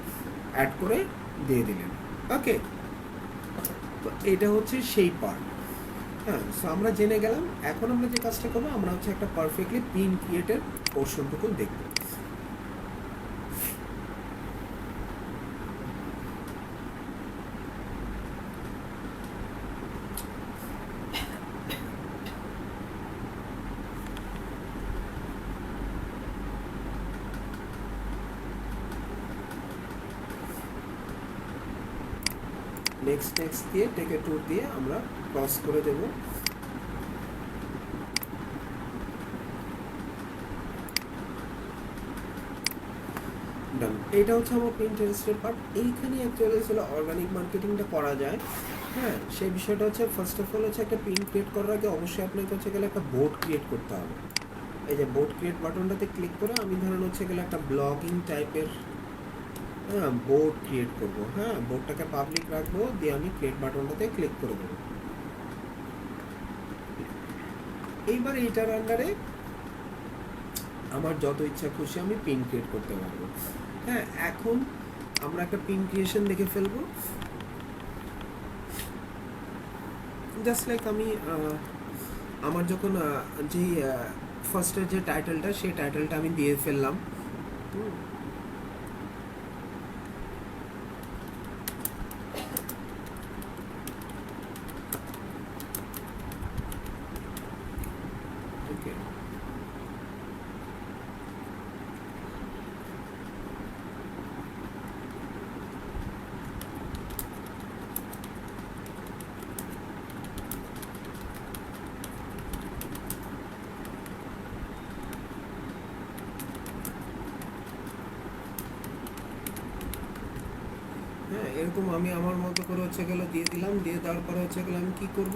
অ্যাড করে দিয়ে দিলেন। ওকে, তো এটা হচ্ছে সেই পার্ট। হ্যাঁ, সো আমরা জেনে গেলাম। এখন আমরা যে কাজটা করবো, আমরা হচ্ছে একটা পারফেক্টলি পিন ক্রিয়েটের পোর্শনটুকু দেখবো। নেক্সট দিয়ে টেক এ ট্যুর দিয়ে আমরা ক্রস করে দেব। ডান, এইটা হচ্ছে আমার পিন্টারেস্টের পার্ট। এইখানে অ্যাকচুয়ালি আসলে অর্গানিক মার্কেটিংটা করা যায়। হ্যাঁ, সেই বিষয়টা হচ্ছে ফার্স্ট অফ অল হচ্ছে একটা পিন ক্রিয়েট করার আগে অবশ্যই আপনাকে হচ্ছে গেলে একটা বোর্ড ক্রিয়েট করতে হবে। এই যে বোর্ড ক্রিয়েট বাটনটাতে ক্লিক করে আমি ধরেন হচ্ছে গেলে একটা ব্লগিং টাইপের বোর্ড ক্রিয়েট করব। হ্যাঁ, বোর্ডটাকে পাবলিক রাখবো, দিয়ে আমি ক্রিয়েট বাটনটাতে ক্লিক করে দেবো। এইবার এইটার আন্ডারে আমার যত ইচ্ছা খুশি আমি পিন ক্রিয়েট করতে পারবো। হ্যাঁ, এখন আমরা একটা পিন ক্রিয়েশন দেখে ফেলবো। জাস্ট লাইক আমি আমার যখন যে ফার্স্টের যে টাইটেলটা, সেই টাইটেলটা আমি দিয়ে ফেললাম। ওকে, হ্যাঁ, এরকম আমি আমার মতো করে হচ্ছে গেল দিয়ে দিলাম। দিয়ে দেওয়ার পরে হচ্ছে গেলে আমি কি করব,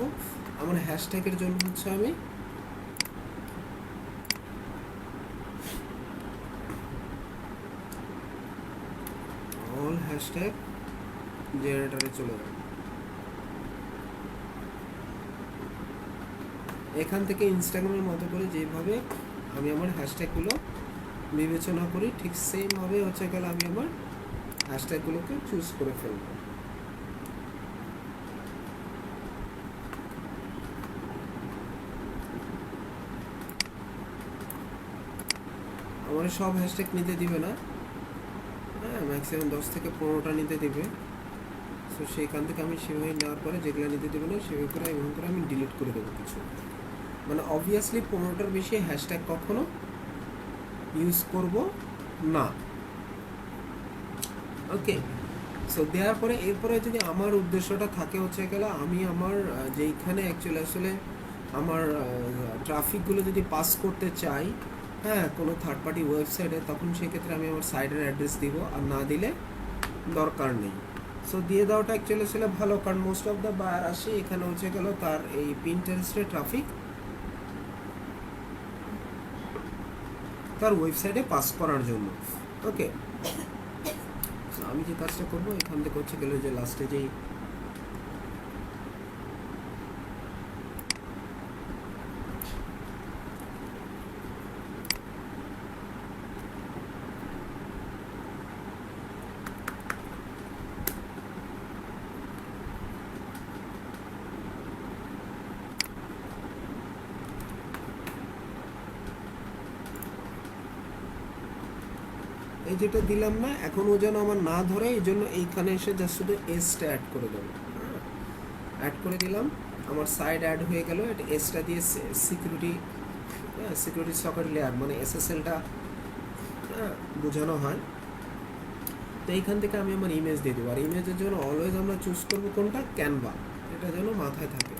আমার হ্যাশট্যাগের জন্য হচ্ছে আমি অল হ্যাশট্যাগ জেনারেটরে চলে যাব। এখান থেকে ইনস্টাগ্রামের মতো করে যেভাবে আমি আমার হ্যাশট্যাগুলো বিবেচনা করি, ঠিক সেমভাবে হচ্ছে গেলে আমি আমার হ্যাশট্যাগুলোকে চুজ করে ফেলবো। আমার সব হ্যাশট্যাগ নিতে দিবে না, হ্যাঁ, ম্যাক্সিমাম 10 থেকে 15টা নিতে দিবে। সো সেইখান থেকে আমি সেভাবে নেওয়ার পরে যেগুলো নিতে দেবে না সেভাবে করে এমন করে আমি ডিলিট করে দেবো কিছু। মানে অবভিয়াসলি 15টার বেশি হ্যাশট্যাগ কখনো ইউজ করব না। ওকে, সো দেওয়ার পরে এরপরে যদি আমার উদ্দেশ্যটা থাকে হচ্ছে গেলে আমি আমার যেইখানে অ্যাকচুয়ালি আসলে আমার ট্রাফিকগুলো যদি পাস করতে চাই, হ্যাঁ, কোনো থার্ড পার্টি ওয়েবসাইটে, তখন সেক্ষেত্রে আমি আমার সাইটের অ্যাড্রেস দিব, আর না দিলে দরকার নেই। সো দিয়ে দেওয়াটা অ্যাকচুয়ালি আসলে ভালো, কারণ মোস্ট অফ দ্য বায়ার আসে এখানে হচ্ছে গেল তার এই পিন্টারেস্টের ট্রাফিক তার ওয়েবসাইটে পাস করার জন্য। ওকে, আমি যে কাজটা করবো এখান থেকে হচ্ছে গেলে যে লাস্টে যেই এই যেটা দিলাম না, এখন ও যেন আমার না ধরে, এই জন্য এইখানে এসে জাস্ট শুধু এসটা অ্যাড করে দেবো। অ্যাড করে দিলাম, আমার সাইড অ্যাড হয়ে গেল। এটা এসটা দিয়ে সিকিউরিটি সকেট লেয়ার মানে এসএসএলটা বোঝানো হয়। তো এইখান থেকে আমি আমার ইমেজ দিয়ে দেবো। আর ইমেজের জন্য অলওয়েজ আমরা চুজ করবো কোনটা, ক্যানভা, এটা যেন মাথায় থাকে।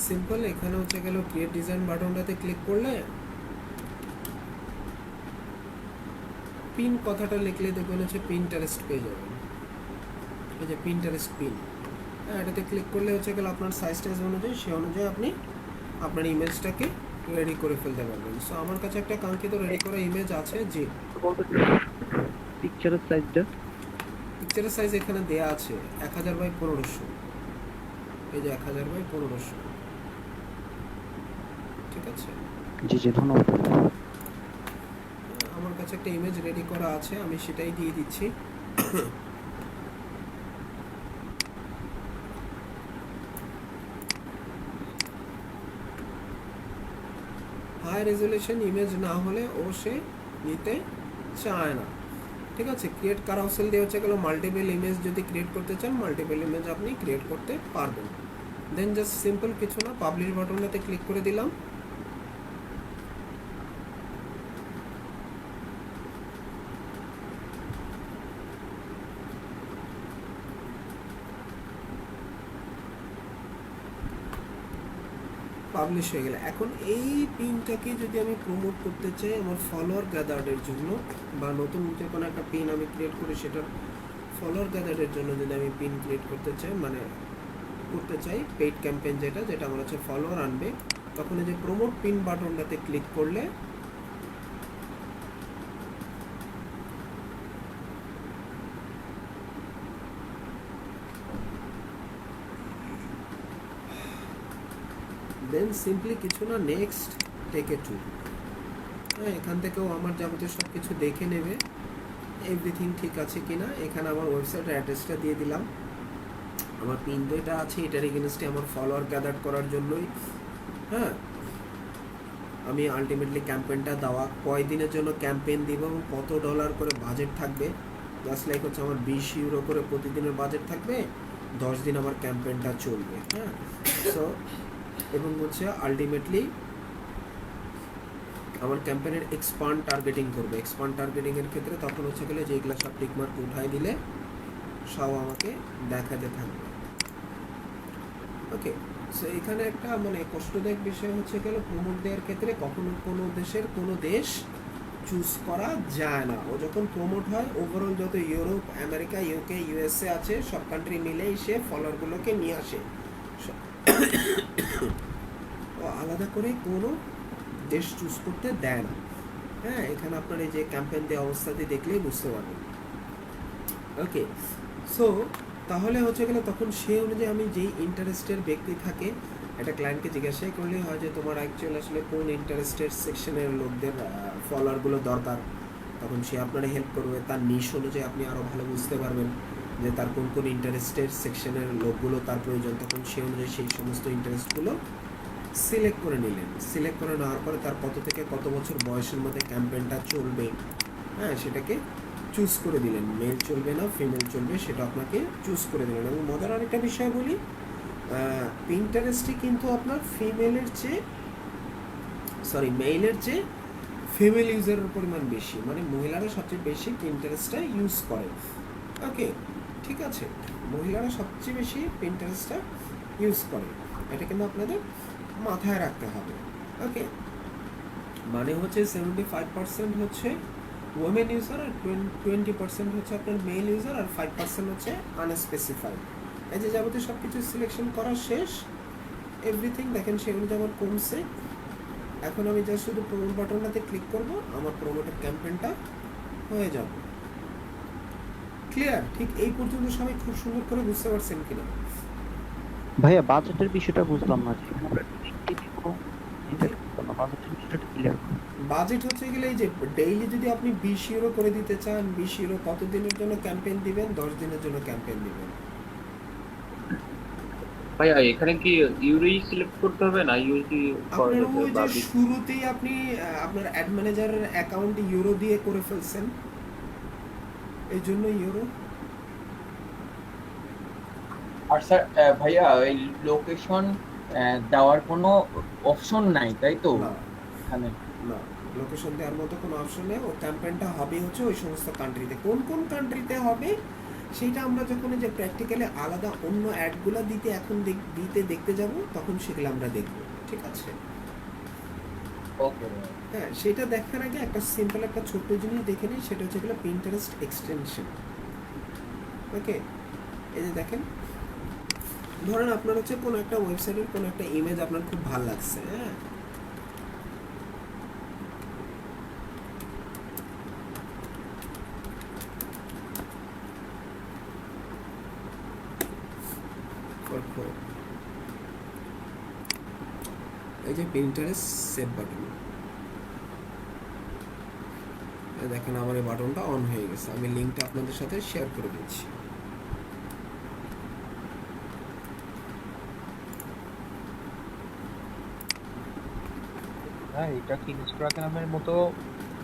সিম্পল, এখানে হচ্ছে গেল ক্রিয়েট ডিজাইন বাটনটাতে ক্লিক করলে পিন কথাটা লিখলে দেখবেন হচ্ছে পিন্টারেস্ট পেয়ে যাবেন। এই যে পিন্টারেস্ট পিন, হ্যাঁ এটাতে ক্লিক করলে হচ্ছে গেল আপনার সাইজ টাইজ অনুযায়ী সে অনুযায়ী আপনি আপনার ইমেজটাকে রেডি করে ফেলতে পারবেন। সো আমার কাছে একটা কাঙ্ক্ষিত রেডি করা ইমেজ আছে। যে পিকচারের সাইজটা পিকচারের সাইজ এখানে দেয়া আছে 1000x1500, এই যে 1000x1500, ঠিক আছে। জি জি ধন্যবাদ। আমার কাছে একটা ইমেজ রেডি করা আছে, আমি সেটাই দিয়ে দিচ্ছি। হাই রেজুলেশন ইমেজ না হলে ও সে নিতে চায় না, ঠিক আছে। ক্রিয়েট কারাউসেল দিয়ে হচ্ছে গেল মাল্টিপল ইমেজ যদি ক্রিয়েট করতে চান মাল্টিপল ইমেজ আপনি ক্রিয়েট করতে পারবেন। দেন জাস্ট সিম্পল কিছু না, পাবলিশ বাটনটাতে ক্লিক করে দিলাম। পাবলিশ হয়ে গেলে এখন এই পিনটাকে যদি আমি প্রমোট করতে চাই আমার ফলোয়ার গ্যাদারের জন্য, বা নতুন যে কোনো একটা পিন আমি ক্রিয়েট করি সেটার ফলোয়ার গ্যাদারের জন্য যদি আমি পিন ক্রিয়েট করতে চাই, মানে করতে চাই পেইড ক্যাম্পেইন যেটা আমার হচ্ছে ফলোয়ার আনবে, তখন এই যে প্রমোট পিন বাটনটাতে ক্লিক করলে দেন সিম্পলি কিছু না, নেক্সট টেক এ টু, হ্যাঁ এখান থেকেও আমার যাবতীয় সব কিছু দেখে নেবে এভরিথিং ঠিক আছে কিনা। এখানে আমার ওয়েবসাইটের অ্যাড্রেসটা দিয়ে দিলাম, আমার পিন যেটা আছে এটার এগেনস্টে আমার ফলোয়ার গ্যাদার করার জন্যই, হ্যাঁ আমি আলটিমেটলি ক্যাম্পেইনটা দেওয়া কয় দিনের জন্য ক্যাম্পেইন দিব এবং কত ডলার করে বাজেট থাকবে, জাস্ট লাইক হচ্ছে আমার 20 ইউরো করে প্রতিদিনের বাজেট থাকবে, 10 দিন আমার ক্যাম্পেইনটা চলবে, হ্যাঁ। সো এবং হচ্ছে আলটিমেটলি আমার ক্যাম্পেইনের এক্সপান্ড টার্গেটিং করবে। এক্সপান্ড টার্গেটিংয়ের ক্ষেত্রে তখন হচ্ছে গেলে যেগুলো সব টিকমার্ক উঠাই দিলে সব আমাকে দেখাতে থাকবে। ওকে, সো এখানে একটা মানে কষ্টদায়ক বিষয় হচ্ছে গেল প্রমোট দেওয়ার ক্ষেত্রে কখনো কোনো দেশের কোনো দেশ চুজ করা যায় না। ও যখন প্রমোট হয় ওভারঅল যত ইউরোপ, আমেরিকা, ইউকে, ইউএসএ আছে সব কান্ট্রি মিলেই সে ফলোয়ারগুলোকে নিয়ে আসে, ও আলাদা করে কোনো দেশ চুজ করতে দেয় না, হ্যাঁ। এখানে আপনার এই যে ক্যাম্পেইন দেওয়া অবস্থাতে দেখলেই বুঝতে পারবেন। ওকে, সো তাহলে হচ্ছে গেলে তখন সেই অনুযায়ী আমি যেই ইন্টারেস্টের ব্যক্তি থাকে একটা ক্লায়েন্টকে জিজ্ঞাসা করলেই হয় যে তোমার অ্যাকচুয়ালি আসলে কোন ইন্টারেস্টেড সেকশনের লোকদের ফলোয়ারগুলো দরকার, তখন সে আপনারা হেল্প করবে। তার নিশ অনুযায়ী আপনি আরও ভালো বুঝতে পারবেন যে তার কোন কোন ইন্টারেস্টেড সেকশনের লোকগুলো তার প্রয়োজন, তখন সেই অনুযায়ী সেই সমস্ত ইন্টারেস্টগুলো সিলেক্ট করে নিলেন। সিলেক্ট করে নেওয়ার পরে তার কত থেকে কত বছর বয়সের মধ্যে ক্যাম্পেইনটা চলবে, হ্যাঁ সেটাকে চুজ করে দিলেন। মেল চলবে না ফিমেল চলবে সেটা আপনাকে চুজ করে দিলেন। এবং মজার আরেকটা বিষয় বলি, পিন্টারেস্টে কিন্তু আপনার মেইলের চেয়ে ফিমেল ইউজারের পরিমাণ বেশি, মানে মহিলারা সবচেয়ে বেশি পিন্টারেস্টটা ইউজ করে। ওকে, ঠিক আছে, মহিলারা সবচেয়ে বেশি পিন্টারেস্টটা ইউজ করে, এটা কিন্তু আপনাদের মাথায় রাখতে হবে। ওকে, মানে হচ্ছে 75% হচ্ছে ওমেন ইউজার আর 20% হচ্ছে আপনার মেল ইউজার আর 5% হচ্ছে আনস্পেসিফাইড। এই যে যাবতীয় সব কিছু সিলেকশন করা শেষ, এভরিথিং দেখেন সেগুলো যেমন কমছে। এখন আমি জাস্ট শুধু প্রমোট বাটনটাতে ক্লিক করব, আমার প্রমোটের ক্যাম্পেইনটা হয়ে যাবে। ক্লিয়ার? ঠিক এই পর্যন্ত সবাই খুব সুন্দর করে বুঝতে পারছেন কিনা? ভাইয়া বাজেটের বিষয়টা বুঝলাম না, যে আমরা বাজেটের বিষয়টা ক্লিয়ার। বাজেট হচ্ছে গেলে এই যে ডেইলি যদি আপনি 20 ইউরো করে দিতে চান, 20 ইউরো কত দিনের জন্য ক্যাম্পেইন দিবেন? 10 দিনের জন্য ক্যাম্পেইন দিবেন। ভাইয়া এখানে কি ইউরোই সিলেক্ট করতে হবে না ইউএসডি? আপনার ওই যে শুরুতেই আপনি আপনার অ্যাড ম্যানেজারের অ্যাকাউন্টে ইউরো দিয়ে করে ফেলছেন, এই জন্য ইউরো। আর স্যার ভাইয়া এই লোকেশন দেওয়ার কোনো অপশন নাই তাই তো না এখানে? না, লোকেশন দেওয়ার মতো কোনো অপশন নেই। ও ক্যাম্পেইনটা হবে হচ্ছে ওই সমস্ত কান্ট্রিতে। কোন কোন কান্ট্রিতে হবে সেইটা আমরা যখন যে প্র্যাকটিক্যালি আলাদা অন্য অ্যাডগুলো দিতে এখন দেখতে যাব তখন সেগুলো আমরা দেখব, ঠিক আছে? ওকে হ্যাঁ, সেটা দেখার আগে একটা সিম্পল একটা ছোট্ট জিনিস দেখে নিই, সেটা হচ্ছে গেলো পিন্টারেস্ট এক্সটেনশন। ওকে, এই যে দেখেন, ধরেন আপনার হচ্ছে কোনো একটা ওয়েবসাইটের কোনো একটা ইমেজ আপনার খুব ভালো লাগছে, হ্যাঁ, এই যে পিন্টারেস্ট সেভ বাটন, দেখেন আমার এই বাটনটা অন হয়ে গেছে। আমি লিঙ্কটা আপনাদের সাথে শেয়ার করে দিচ্ছি। হ্যাঁ, এটা কি ইনস্টাগ্রামের মতো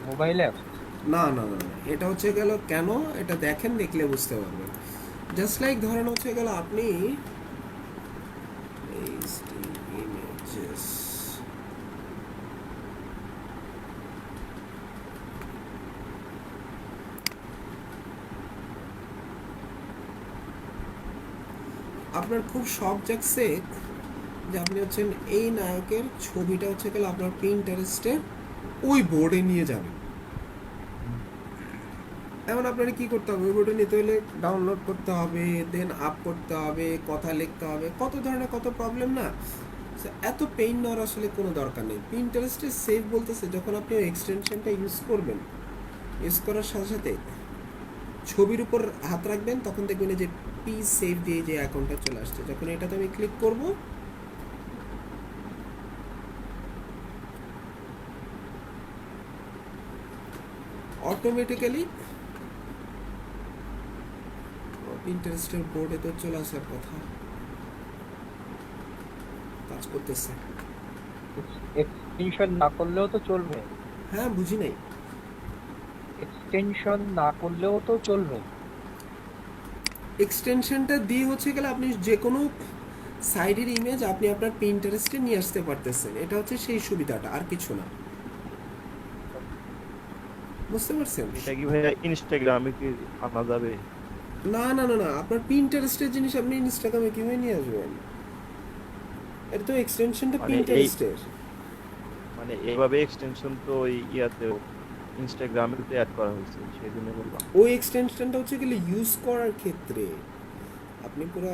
মোবাইল অ্যাপ? না না না না, এটা হচ্ছে গেল কেন, এটা দেখেন, দেখলে বুঝতে পারবেন। জাস্ট লাইক ধরেন হচ্ছে গেল আপনি ইমেজেস, আপনার খুব শখ জাগছে যে আপনি হচ্ছেন এই নায়কের ছবিটা হচ্ছে গেল আপনার পিন্টারেস্টের ওই বোর্ডে নিয়ে যাবেন। এখন আপনারা কি করতে হবে, ওই বোর্ডে নিতে হলে ডাউনলোড করতে হবে, দেন আপ করতে হবে, কথা লিখতে হবে, কত ধরনের কত প্রবলেম না। এত পেইন নেওয়ার আসলে কোনো দরকার নেই। পিন্টারেস্টে সেভ বলতেছে যখন আপনি ওই এক্সটেনশনটা ইউজ করবেন, ইউজ করার সাথে সাথে ছবির উপর হাত রাখবেন, তখন দেখবেন যে পি সেভ দিয়ে যে অ্যাকাউন্টটা চলে আসছে। যখন এটাতে আমি ক্লিক করব, অটোমেটিক্যালি পিন্টারেস্টের বোর্ডে তো চলে আসার কথা, কাজ করতেছে। এক্সটেনশন না করলেও তো চলবে? হ্যাঁ, বুঝি নাই। এক্সটেনশন না করলেও তো চলবে? এক্সটেনশনটা দিয়ে হচ্ছে গেলে আপনি যে কোনো সাইডের ইমেজ আপনি আপনার পিন্টারেস্টে নিয়ে আসতে পারতেছেন। এটা হচ্ছে সেই সুবিধাটা, আর কিছু না। বুঝতে পারছেন? এটা কি ভাইয়া ইনস্টাগ্রামে কি আনা যাবে? না না না না, আপনার পিন্টারেস্টের জিনিস আপনি ইনস্টাগ্রামে কিভাবে নিয়ে আসবেন? এটা তো এক্সটেনশনটা পিন্টারেস্টের। মানে এভাবে এক্সটেনশন তো ওই ইয়াতেও ইনস্টাগ্রামেতে অ্যাড করা হয়েছে, সেই জন্য বললাম। ওই এক্সটেনশনটা হচ্ছে গেলে ইউজ করার ক্ষেত্রে আপনি পুরো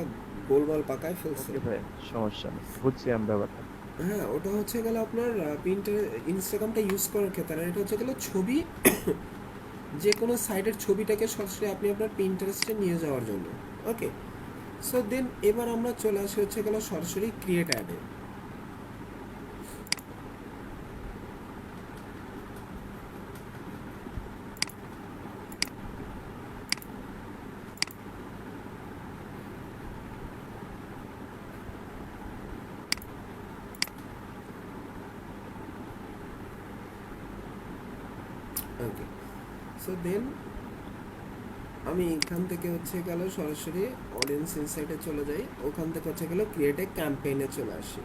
গোলমাল পাকায় ফেলছেন। ওকে ভাই, সমস্যা নেই, বুঝছি আমি ব্যাপারটা। হ্যাঁ, ওটা হচ্ছে গেল আপনার ইনস্টাগ্রামটা ইউজ করার ক্ষেত্রে। আর এটা হচ্ছে গেল ছবি, যে কোনো সাইটের ছবিটাকে সরাসরি আপনি আপনার পিন্টারেস্টে নিয়ে যাওয়ার জন্য। ওকে, সো দেন এবার আমরা চলে আসি হচ্ছে গেল সরাসরি ক্রিয়েট অ্যাডে। ওকে, সো দেন আমি এখান থেকে হচ্ছে গেল সরাসরি অডিয়েন্স ইনসাইটে চলে যাই। ওখান থেকে হচ্ছে গেল ক্রিয়েট এ ক্যাম্পেইনে চলে আসি।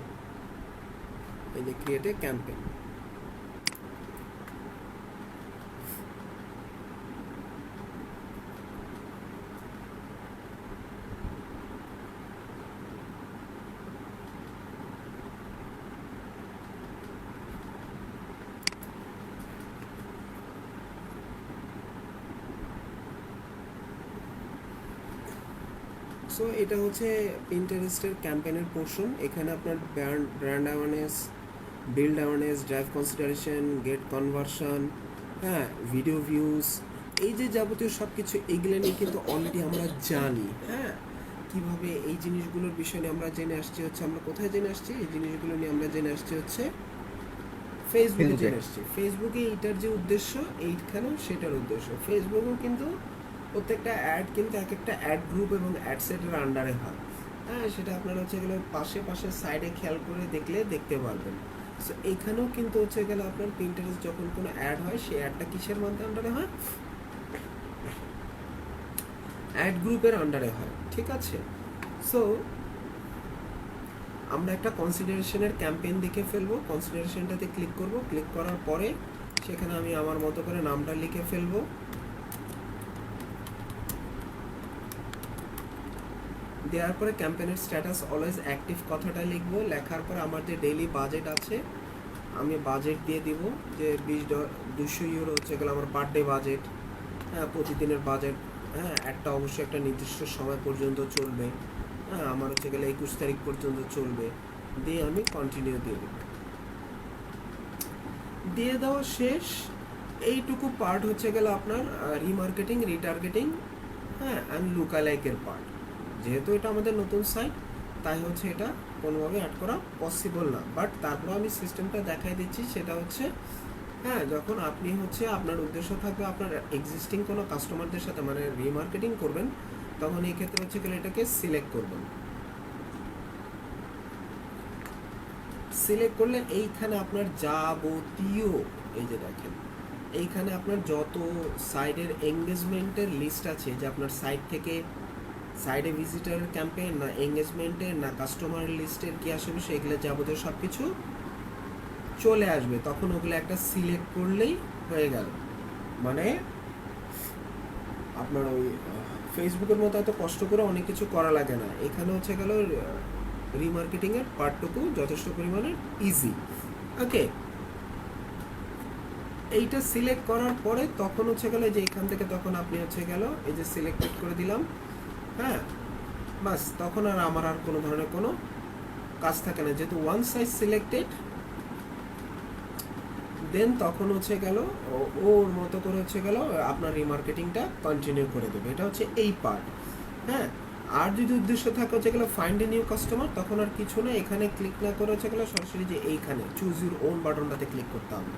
এই যে ক্রিয়েট এ ক্যাম্পেইন, সো এটা হচ্ছে পিন্টারেস্টের ক্যাম্পেইনের পোর্শন। এখানে আপনার brand awareness, build awareness, drive consideration, get conversion, হ্যাঁ, ভিডিও ভিউজ, এই যে যাবতীয় সব কিছু, এইগুলো নিয়ে কিন্তু অলরেডি আমরা জানি। হ্যাঁ, কীভাবে এই জিনিসগুলোর বিষয় নিয়ে আমরা জেনে আসছি হচ্ছে, আমরা কোথায় জেনে আসছি এই জিনিসগুলো নিয়ে আমরা জেনে আসছি হচ্ছে ফেসবুকে জেনে আসছি। ফেসবুকে এইটার যে উদ্দেশ্য, এইখানেও সেটার উদ্দেশ্য। ফেসবুকেও কিন্তু প্রত্যেকটা অ্যাড কিন্তু এক একটা অ্যাড গ্রুপ এবং অ্যাড সেটের আন্ডারে হয়। হ্যাঁ, সেটা আপনারা হচ্ছে গেলে পাশে পাশে সাইডে খেয়াল করে দেখলে দেখতে পারবেন। সো এইখানেও কিন্তু হচ্ছে গেলে আপনার পিন্টারেস্ট যখন কোনো অ্যাড হয়, সেই অ্যাডটা কিসের মধ্যে আন্ডারে হয়? অ্যাড গ্রুপের আন্ডারে হয়, ঠিক আছে? সো আমরা একটা কনসিডারেশনের ক্যাম্পেইন দেখে ফেলবো। কনসিডারেশনটাতে ক্লিক করব। ক্লিক করার পরে সেখানে আমি আমার মতো করে নামটা লিখে ফেলবো। দেওয়ার পরে ক্যাম্পেইনের স্ট্যাটাস অলওয়েজ অ্যাক্টিভ কথাটা লিখবো, লেখার পরে আমার যে ডেইলি বাজেট আছে আমি বাজেট দিয়ে দিব যে $200 হচ্ছে গেলে আমার পার ডে বাজেট, হ্যাঁ প্রতিদিনের বাজেট, হ্যাঁ একটা অবশ্যই একটা নির্দিষ্ট সময় পর্যন্ত চলবে, হ্যাঁ আমার হচ্ছে গেলে 21 তারিখ পর্যন্ত চলবে, দিয়ে আমি কন্টিনিউ দিয়ে দেব। দিয়ে দেওয়া শেষ। এইটুকু পার্ট হচ্ছে গেল আপনার রিমার্কেটিং, রিটার্গেটিং, হ্যাঁ অ্যান্ড লুকালাইকের পার্ট। যেহেতু এটা আমাদের নতুন সাইট তাই হচ্ছে এটা কোনোভাবে অ্যাড করা পসিবল না, বাট তারপর আমি সিস্টেমটা দেখাই দিচ্ছি। সেটা হচ্ছে হ্যাঁ যখন আপনি হচ্ছে আপনার উদ্দেশ্য থাকবে আপনার এক্সিস্টিং কোনো কাস্টমারদের সাথে মানে রিমার্কেটিং করবেন, তখন এই ক্ষেত্রে হচ্ছে গেলে এটাকে সিলেক্ট করবেন। সিলেক্ট করলে এইখানে আপনার যাবতীয় এই যে দেখেন এইখানে আপনার যত সাইডের এঙ্গেজমেন্টের লিস্ট আছে, যে আপনার সাইট থেকে সাইডে ভিজিটার ক্যাম্পেইন না এঙ্গেজমেন্টের না কাস্টমার লিস্টের কি আসবে সেগুলো যাবতীয় সব কিছু চলে আসবে। তখন ওগুলো একটা সিলেক্ট করলেই হয়ে গেল। মানে আপনার ওই ফেসবুকের মতো এত কষ্ট করে অনেক কিছু করা লাগে না। এখানে হচ্ছে গেল রিমার্কেটিংয়ের পার্টটুকু যথেষ্ট পরিমাণে ইজি। ওকে, এইটা সিলেক্ট করার পরে তখন হচ্ছে গেল যে এখান থেকে তখন আপনি হচ্ছে গেল এই যে সিলেক্টেড করে দিলাম, হ্যাঁ বাস তখন আর আমার আর কোনো ধরনের কোনো কাজ থাকে না, যেহেতু ওয়ান সাইজ সিলেক্টেড। দেন তখন হচ্ছে গেল ওর মতো করে হচ্ছে গেল আপনার রিমার্কেটিংটা কন্টিনিউ করে দেবে। এটা হচ্ছে এই পার্ট। হ্যাঁ, আর যদি উদ্দেশ্য থাকে হচ্ছে গেল ফাইন্ড এ নিউ কাস্টমার, তখন আর কিছু না, এখানে ক্লিক না করে হচ্ছে গেল সরাসরি যে এইখানে চুজ ইউর ওন বাটনটাতে ক্লিক করতে হবে।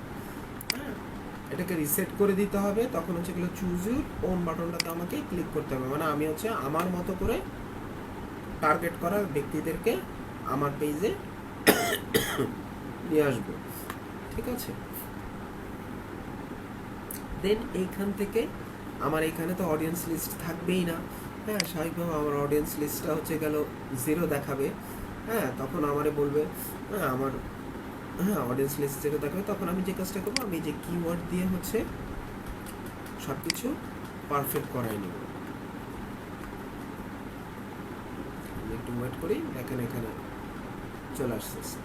হ্যাঁ, এটাকে রিসেট করে দিতে হবে, তখন হচ্ছে গেল চুজ ইউর ওন বাটনটাতে আমাকে ক্লিক করতে হবে। মানে আমি হচ্ছে আমার মতো করে টার্গেট করা ব্যক্তিদেরকে আমার পেজে নিয়ে আসবো। ঠিক আছে, দেন এইখান থেকে আমার এখানে তো অডিয়েন্স লিস্ট থাকবেই না। হ্যাঁ, স্বাভাবিকভাবে আমার অডিয়েন্স লিস্টটা হচ্ছে গেল 0 দেখাবে। হ্যাঁ, তখন আমারে বলবে হ্যাঁ আমার অডিয়েন্স লিস্ট 0 দেখাবে। তখন আমি যে কাজটা করবো, আমি যে কিওয়ার্ড দিয়ে হচ্ছে সব কিছু পারফেক্ট করাই নেব। একটু ওয়েট করি, দেখেন এখানে চলে আসতেছে।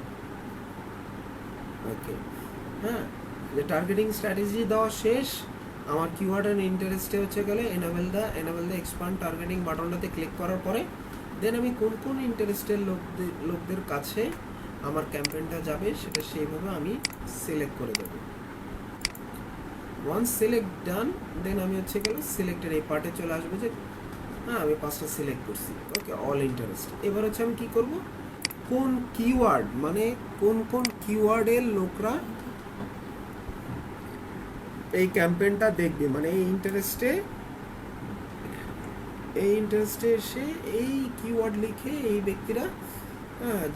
ওকে, হ্যাঁ যে টার্গেটিং স্ট্র্যাটেজি দেওয়া শেষ। আমার কিওয়ার্ড অ্যান্ড ইন্টারেস্টে হচ্ছে গেলে এনাবেল দ্য এক্সপান্ড টার্গেটিং বাটনটাতে ক্লিক করার পরে দেন আমি কোন কোন ইন্টারেস্টের লোকদের কাছে আমার ক্যাম্পেইনটা যাবে সেটা সেইভাবে আমি সিলেক্ট করে দেবো। ওয়ান্স সিলেক্ট ডান, দেন আমি হচ্ছে গেলে সিলেক্টেড এই পার্টে চলে আসবো যে হ্যাঁ আমি 5টা সিলেক্ট করছি। ওকে, অল ইন্টারেস্ট। এবার হচ্ছে আমি কি করব, কোন কিওয়ার্ড মানে কোন কোন কিওয়ার্ডের লোকরা এই ক্যাম্পেইনটা দেখবে, মানে এই ইন্টারেস্টে এসে এই কিওয়ার্ড লিখে এই ব্যক্তিরা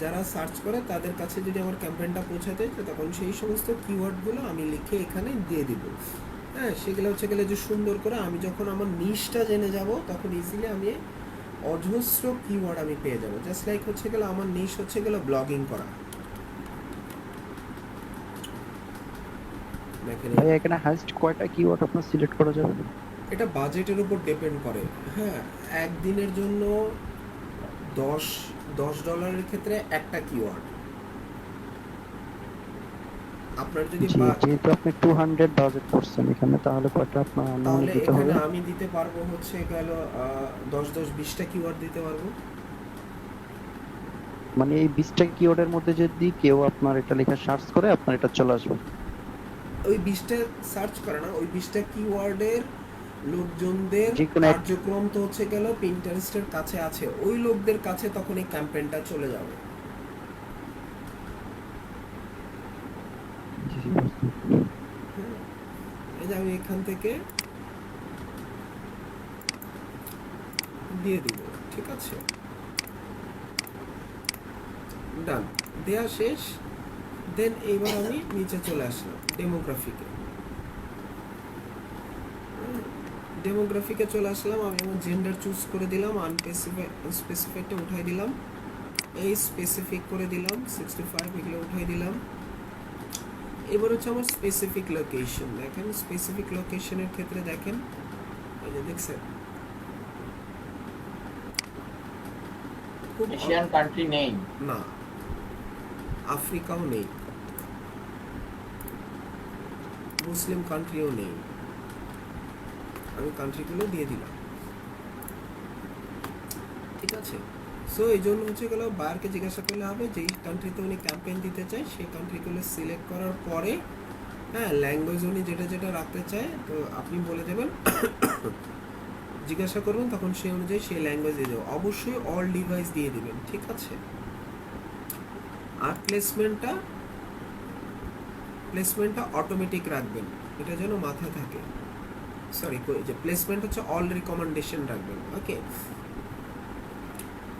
যারা সার্চ করে তাদের কাছে যদি আমার ক্যাম্পেইনটা পৌঁছাতে চায় তখন সেই সমস্ত কিওয়ার্ডগুলো আমি লিখে এখানে দিয়ে দিব। হ্যাঁ, সেগুলো হচ্ছে গেলে যে সুন্দর করে আমি যখন আমার নিশটা জেনে যাব তখন ইজিলি আমি অজস্র কিওয়ার্ড আমি পেয়ে যাব। জাস্ট লাইক হচ্ছে গেলে আমার নিশ হচ্ছে গেলে ব্লগিং করা। ভাই এখানে হাইস্ট কয়টা কিওয়ার্ড আপনার সিলেক্ট করা যাবে? এটা বাজেটের উপর ডিপেন্ড করে। হ্যাঁ, একদিনের জন্য $10 ক্ষেত্রে একটা কিওয়ার্ড। আপনার যদি যেহেতু আপনি 200 বাজেট করছেন এখানে, তাহলে কয়টা আপনার তাহলে দিতে হবে? এখানে আমি দিতে পারবো হচ্ছে গেল 20টা কিওয়ার্ড দিতে পারবো। মানে এই 20টা কিওয়ার্ডের মধ্যে যদি কেউ আপনার এটা লেখা সার্চ করে আপনার এটা চলে আসবে। ওই 20টা সার্চ করে না, ওই 20টা কিওয়ার্ডের লোকজনদের কার্যক্রম তো হচ্ছে গেল পিন্টারেস্টের কাছে আছে, ওই লোকদের কাছে তখন এই ক্যাম্পেইনটা চলে যাবে। এই যে আমি এখান থেকে দিয়ে দিব। ঠিক আছে, ডান, দেয়া শেষ। দেন এইবার আমি নিচে চলে আসলাম ডেমোগ্রাফিকে চলে আসলাম। আমি আমার জেন্ডার চুজ করে দিলাম, আনস্পেসিফাইডটা উঠাই দিলাম, এই স্পেসিফিক করে দিলাম 65 এগুলো উঠাই দিলাম। এবার হচ্ছে আমার স্পেসিফিক লোকেশন। দেখেন স্পেসিফিক লোকেশনের ক্ষেত্রে দেখেন এই যে দেখছেন খুব এশিয়ান কান্ট্রি নেই। না, আফ্রিকাও নেই, মুসলিম কান্ট্রিও নেই। আমি কান্ট্রিগুলো দিয়ে দিলাম, ঠিক আছে। সো এই জন্য হচ্ছে গেল বায়ারকে জিজ্ঞাসা করলে হবে যেই কান্ট্রিতে উনি ক্যাম্পেইন দিতে চায় সেই কান্ট্রিগুলো সিলেক্ট করার পরে, হ্যাঁ, ল্যাঙ্গুয়েজ উনি যেটা যেটা রাখতে চায় তো আপনি বলে দেবেন, জিজ্ঞাসা করবেন, তখন সেই অনুযায়ী সেই ল্যাঙ্গুয়েজ দিয়ে দেবেন। অবশ্যই অল ডিভাইস দিয়ে দিবেন, ঠিক আছে। আর প্লেসমেন্টটা অটোমেটিক রাখবেন, এটা যেন মাথায় থাকে। সরি, যে প্লেসমেন্ট হচ্ছে অল রিকমেন্ডেশন রাখবেন, ওকে।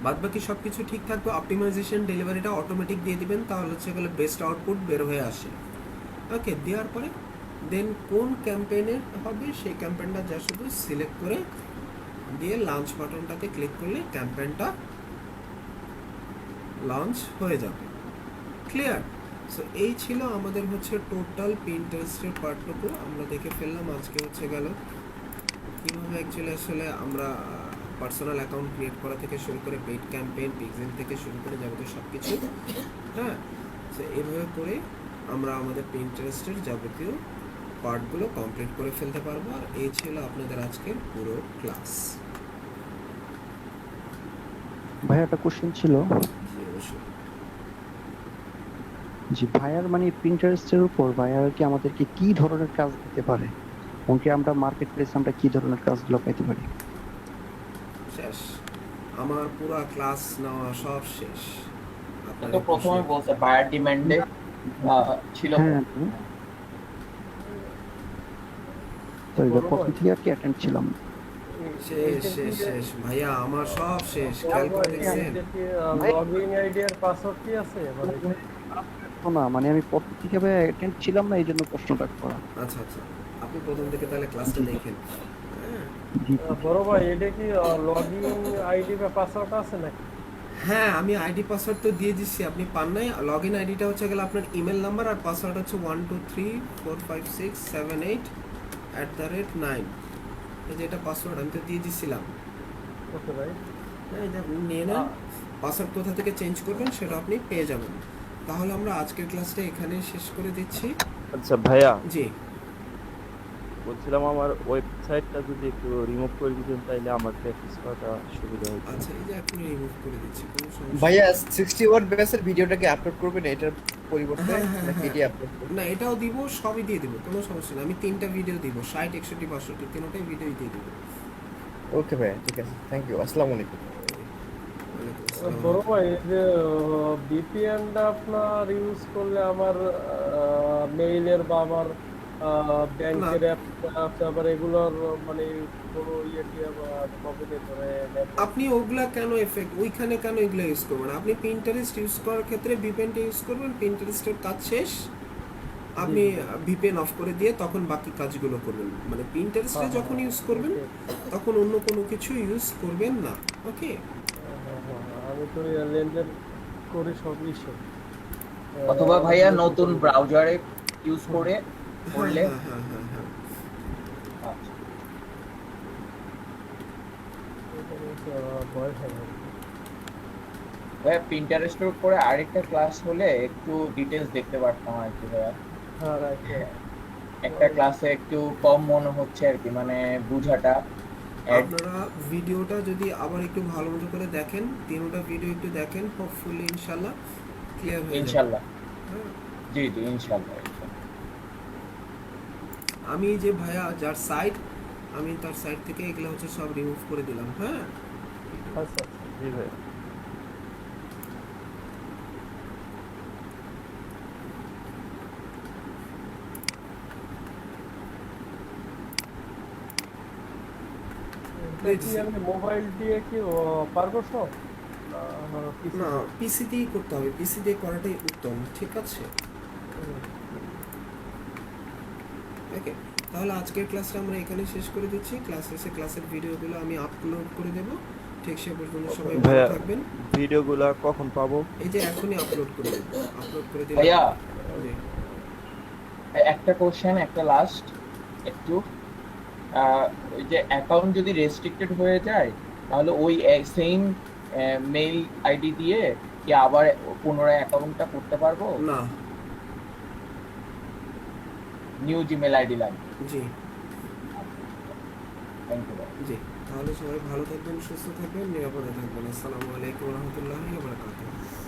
বাদ বাকি সব কিছু ঠিক থাকবে। অপটিমাইজেশন ডেলিভারিটা অটোমেটিক দিয়ে দিবেন, তাহলে হচ্ছে গেলে বেস্ট আউটপুট বের হয়ে আসে, ওকে। দেওয়ার পরে দেন কোন ক্যাম্পেইনের হবে সেই ক্যাম্পেইনটা যা শুধু সিলেক্ট করে দিয়ে লঞ্চ বাটনটাতে ক্লিক করলে ক্যাম্পেইনটা লঞ্চ হয়ে যাবে। ক্লিয়ার? সো এই ছিল আমাদের হচ্ছে টোটাল পিন্টারেস্টের পার্টটুকু আমরা দেখে ফেললাম। আজকে হচ্ছে গেল কীভাবে অ্যাকচুয়ালি আসলে আমরা পার্সোনাল অ্যাকাউন্ট ক্রিয়েট করা থেকে শুরু করে পেইড ক্যাম্পেইন, পিক্সেল থেকে শুরু করে যাবতীয় সব কিছু, হ্যাঁ। সো এইভাবে করে আমরা আমাদের পিন্টারেস্টের যাবতীয় পার্টগুলো কমপ্লিট করে ফেলতে পারবো। আর এই ছিল আপনাদের আজকের পুরো ক্লাস। ভাই একটা কোশ্চেন ছিল। জি অবশ্যই। জি ভাইয়ার মানে প্রিন্টারেস্টের উপর ভাইয়ার কি আমাদেরকে কি ধরনের কাজ দিতে পারে, ওকে আমরা মার্কেট প্লেসে আমরা কি ধরনের কাজগুলো পেতে পারি? শেষ, আমার পুরো ক্লাস নেওয়া সব শেষ। তো প্রথমে বলতে বায়ার ডিমান্ডে ছিল। হ্যাঁ, তো এবার প্রথম থেকে আর কি অ্যাটেন্ড ছিলাম। শেষ শেষ শেষ ভাইয়া, আমার সব শেষ। খেয়াল করে দেখছেন? লগইন আইডি আর পাসওয়ার্ড কি আছে মানে? না মানে আমি প্রথম থেকে অ্যাটেন্ড ছিলাম না, এই জন্য প্রশ্নটা করা। আচ্ছা আচ্ছা, আপনি প্রথম থেকে তাহলে ক্লাসটা দেখেন। বড় ভাই এটা কি লগইন আইডি বা পাসওয়ার্ড আছে নাকি? হ্যাঁ, আমি আইডি পাসওয়ার্ড তো দিয়ে দিচ্ছি, আপনি পান নাই। লগ ইন আইডিটা হচ্ছে গেলে আপনার ইমেল নাম্বার, আর পাসওয়ার্ড হচ্ছে 12345678@9। এই যে এটা পাসওয়ার্ড আমি তো দিয়ে দিচ্ছিলাম। ওকে ভাই, হ্যাঁ, এটা আপনি নিয়ে নেন। পাসওয়ার্ড কোথা থেকে চেঞ্জ করবেন সেটা আপনি পেয়ে যাবেন। তাহলে আমরা আজকের ক্লাসটা এখানে শেষ করে দিচ্ছি। আচ্ছা ভাইয়া, জি বলছিলাম আমার ওয়েবসাইটটা যদি একটু রিমুভ করে দিতেন তাইলে আমার প্র্যাকটিস করাটা সুবিধা হতো। আচ্ছা, এই যে আপনি রিমুভ করে দিচ্ছি, কোনো সমস্যা ভাইয়া 61 বেসের ভিডিওটাকে আপলোড করবেন এটার পরিবর্তে নাকি এটি আপলোড করবেন? না, এটাও দিব, সবই দিয়ে দিব, কোনো সমস্যা না। আমি 3টা ভিডিও দিব, 60, 61, 62, তিনটাই ভিডিওই দিয়ে দিব। ওকে ভাইয়া, ঠিক আছে, থ্যাংক ইউ, আসসালামু আলাইকুম। ওয়ালাইকুম আসসালাম। বড় ভাই এই যে ভিপিএনটা আপনার ইউজ করলে আমার মেইলের বা আমার ব্যাংকের অ্যাপ তারপর এগুলোর মানে কোনো ইয়ে হবে ধরে আপনি ওগুলা কেন এফেক্ট ওইখানে কেন এগুলো ইউজ করবেন? আপনি পিন্টারেস্ট ইউজ করার ক্ষেত্রে ভিপিএনটা ইউজ করবেন, পিন্টারেস্টের কাজ শেষ আপনি ভিপিএন অফ করে দিয়ে তখন বাকি কাজগুলো করবেন। মানে পিন্টারেস্টে যখন ইউজ করবেন তখন অন্য কোনো কিছু ইউজ করবেন না, ওকে। আমি তো লেনদেন করি সব ইস্যু। অথবা ভাইয়া নতুন ব্রাউজারে ইউজ করে করলে হ্যাঁ হ্যাঁ হ্যাঁ, ভাইয়া পিন্টারেস্টের উপরে আরেকটা ক্লাস হলে একটু ডিটেলস দেখতে পারতাম আর কি ভাইয়া। একটা ক্লাসে একটু কম মনে হচ্ছে আর কি, মানে বুঝাটা। আপনারা ভিডিওটা যদি আবার একটু ভালো মতো করে দেখেন, তিনটা ভিডিও একটু দেখেন, হোপফুলি ইনশাআল্লাহ ক্লিয়ার হয়ে যাবে। ইনশাআল্লাহ, জি জি ইনশাআল্লাহ। আমি যে ভাইয়া যার সাইট, আমি তার সাইট থেকে এগুলো হচ্ছে সব রিমুভ করে দিলাম। হ্যাঁ আচ্ছা জি ভাই। আমি মোবাইল দিয়ে কি পারবো সব? না, পিসি দিয়েই করতে হবে, পিসি দিয়ে করাটাই উত্তম, ঠিক আছে। ওকে, তাহলে আজকের ক্লাসটা আমরা এখানে শেষ করে দিচ্ছি। ক্লাস শেষে ক্লাসের ভিডিওগুলো আমি আপলোড করে দেব। ঠিক সে পর্যন্ত সবাই ভালো ভাইয়া, থাকবেন। ভিডিওগুলো কখন পাবো? এই যে এখনই আপলোড করে দেব, আপলোড করে দিলাম। ভাইয়া জি। একটা কোশ্চেন, একটা লাস্ট একটু, ওই যে অ্যাকাউন্ট যদি রেস্ট্রিক্টেড হয়ে যায় তাহলে ওই সেম মেইল আইডি দিয়ে কি আবার পুনরায় অ্যাকাউন্টটা করতে পারবো? না। নিউ জিমেল আইডি লাগবে। জি থ্যাংক ইউ। জি, তাহলে সবাই ভালো থাকবেন, সুস্থ থাকবেন, নিরাপদে থাকবেন। আসসালামু আলাইকুম রহমতুল্লাহি ওয়া বারাকাতুহু।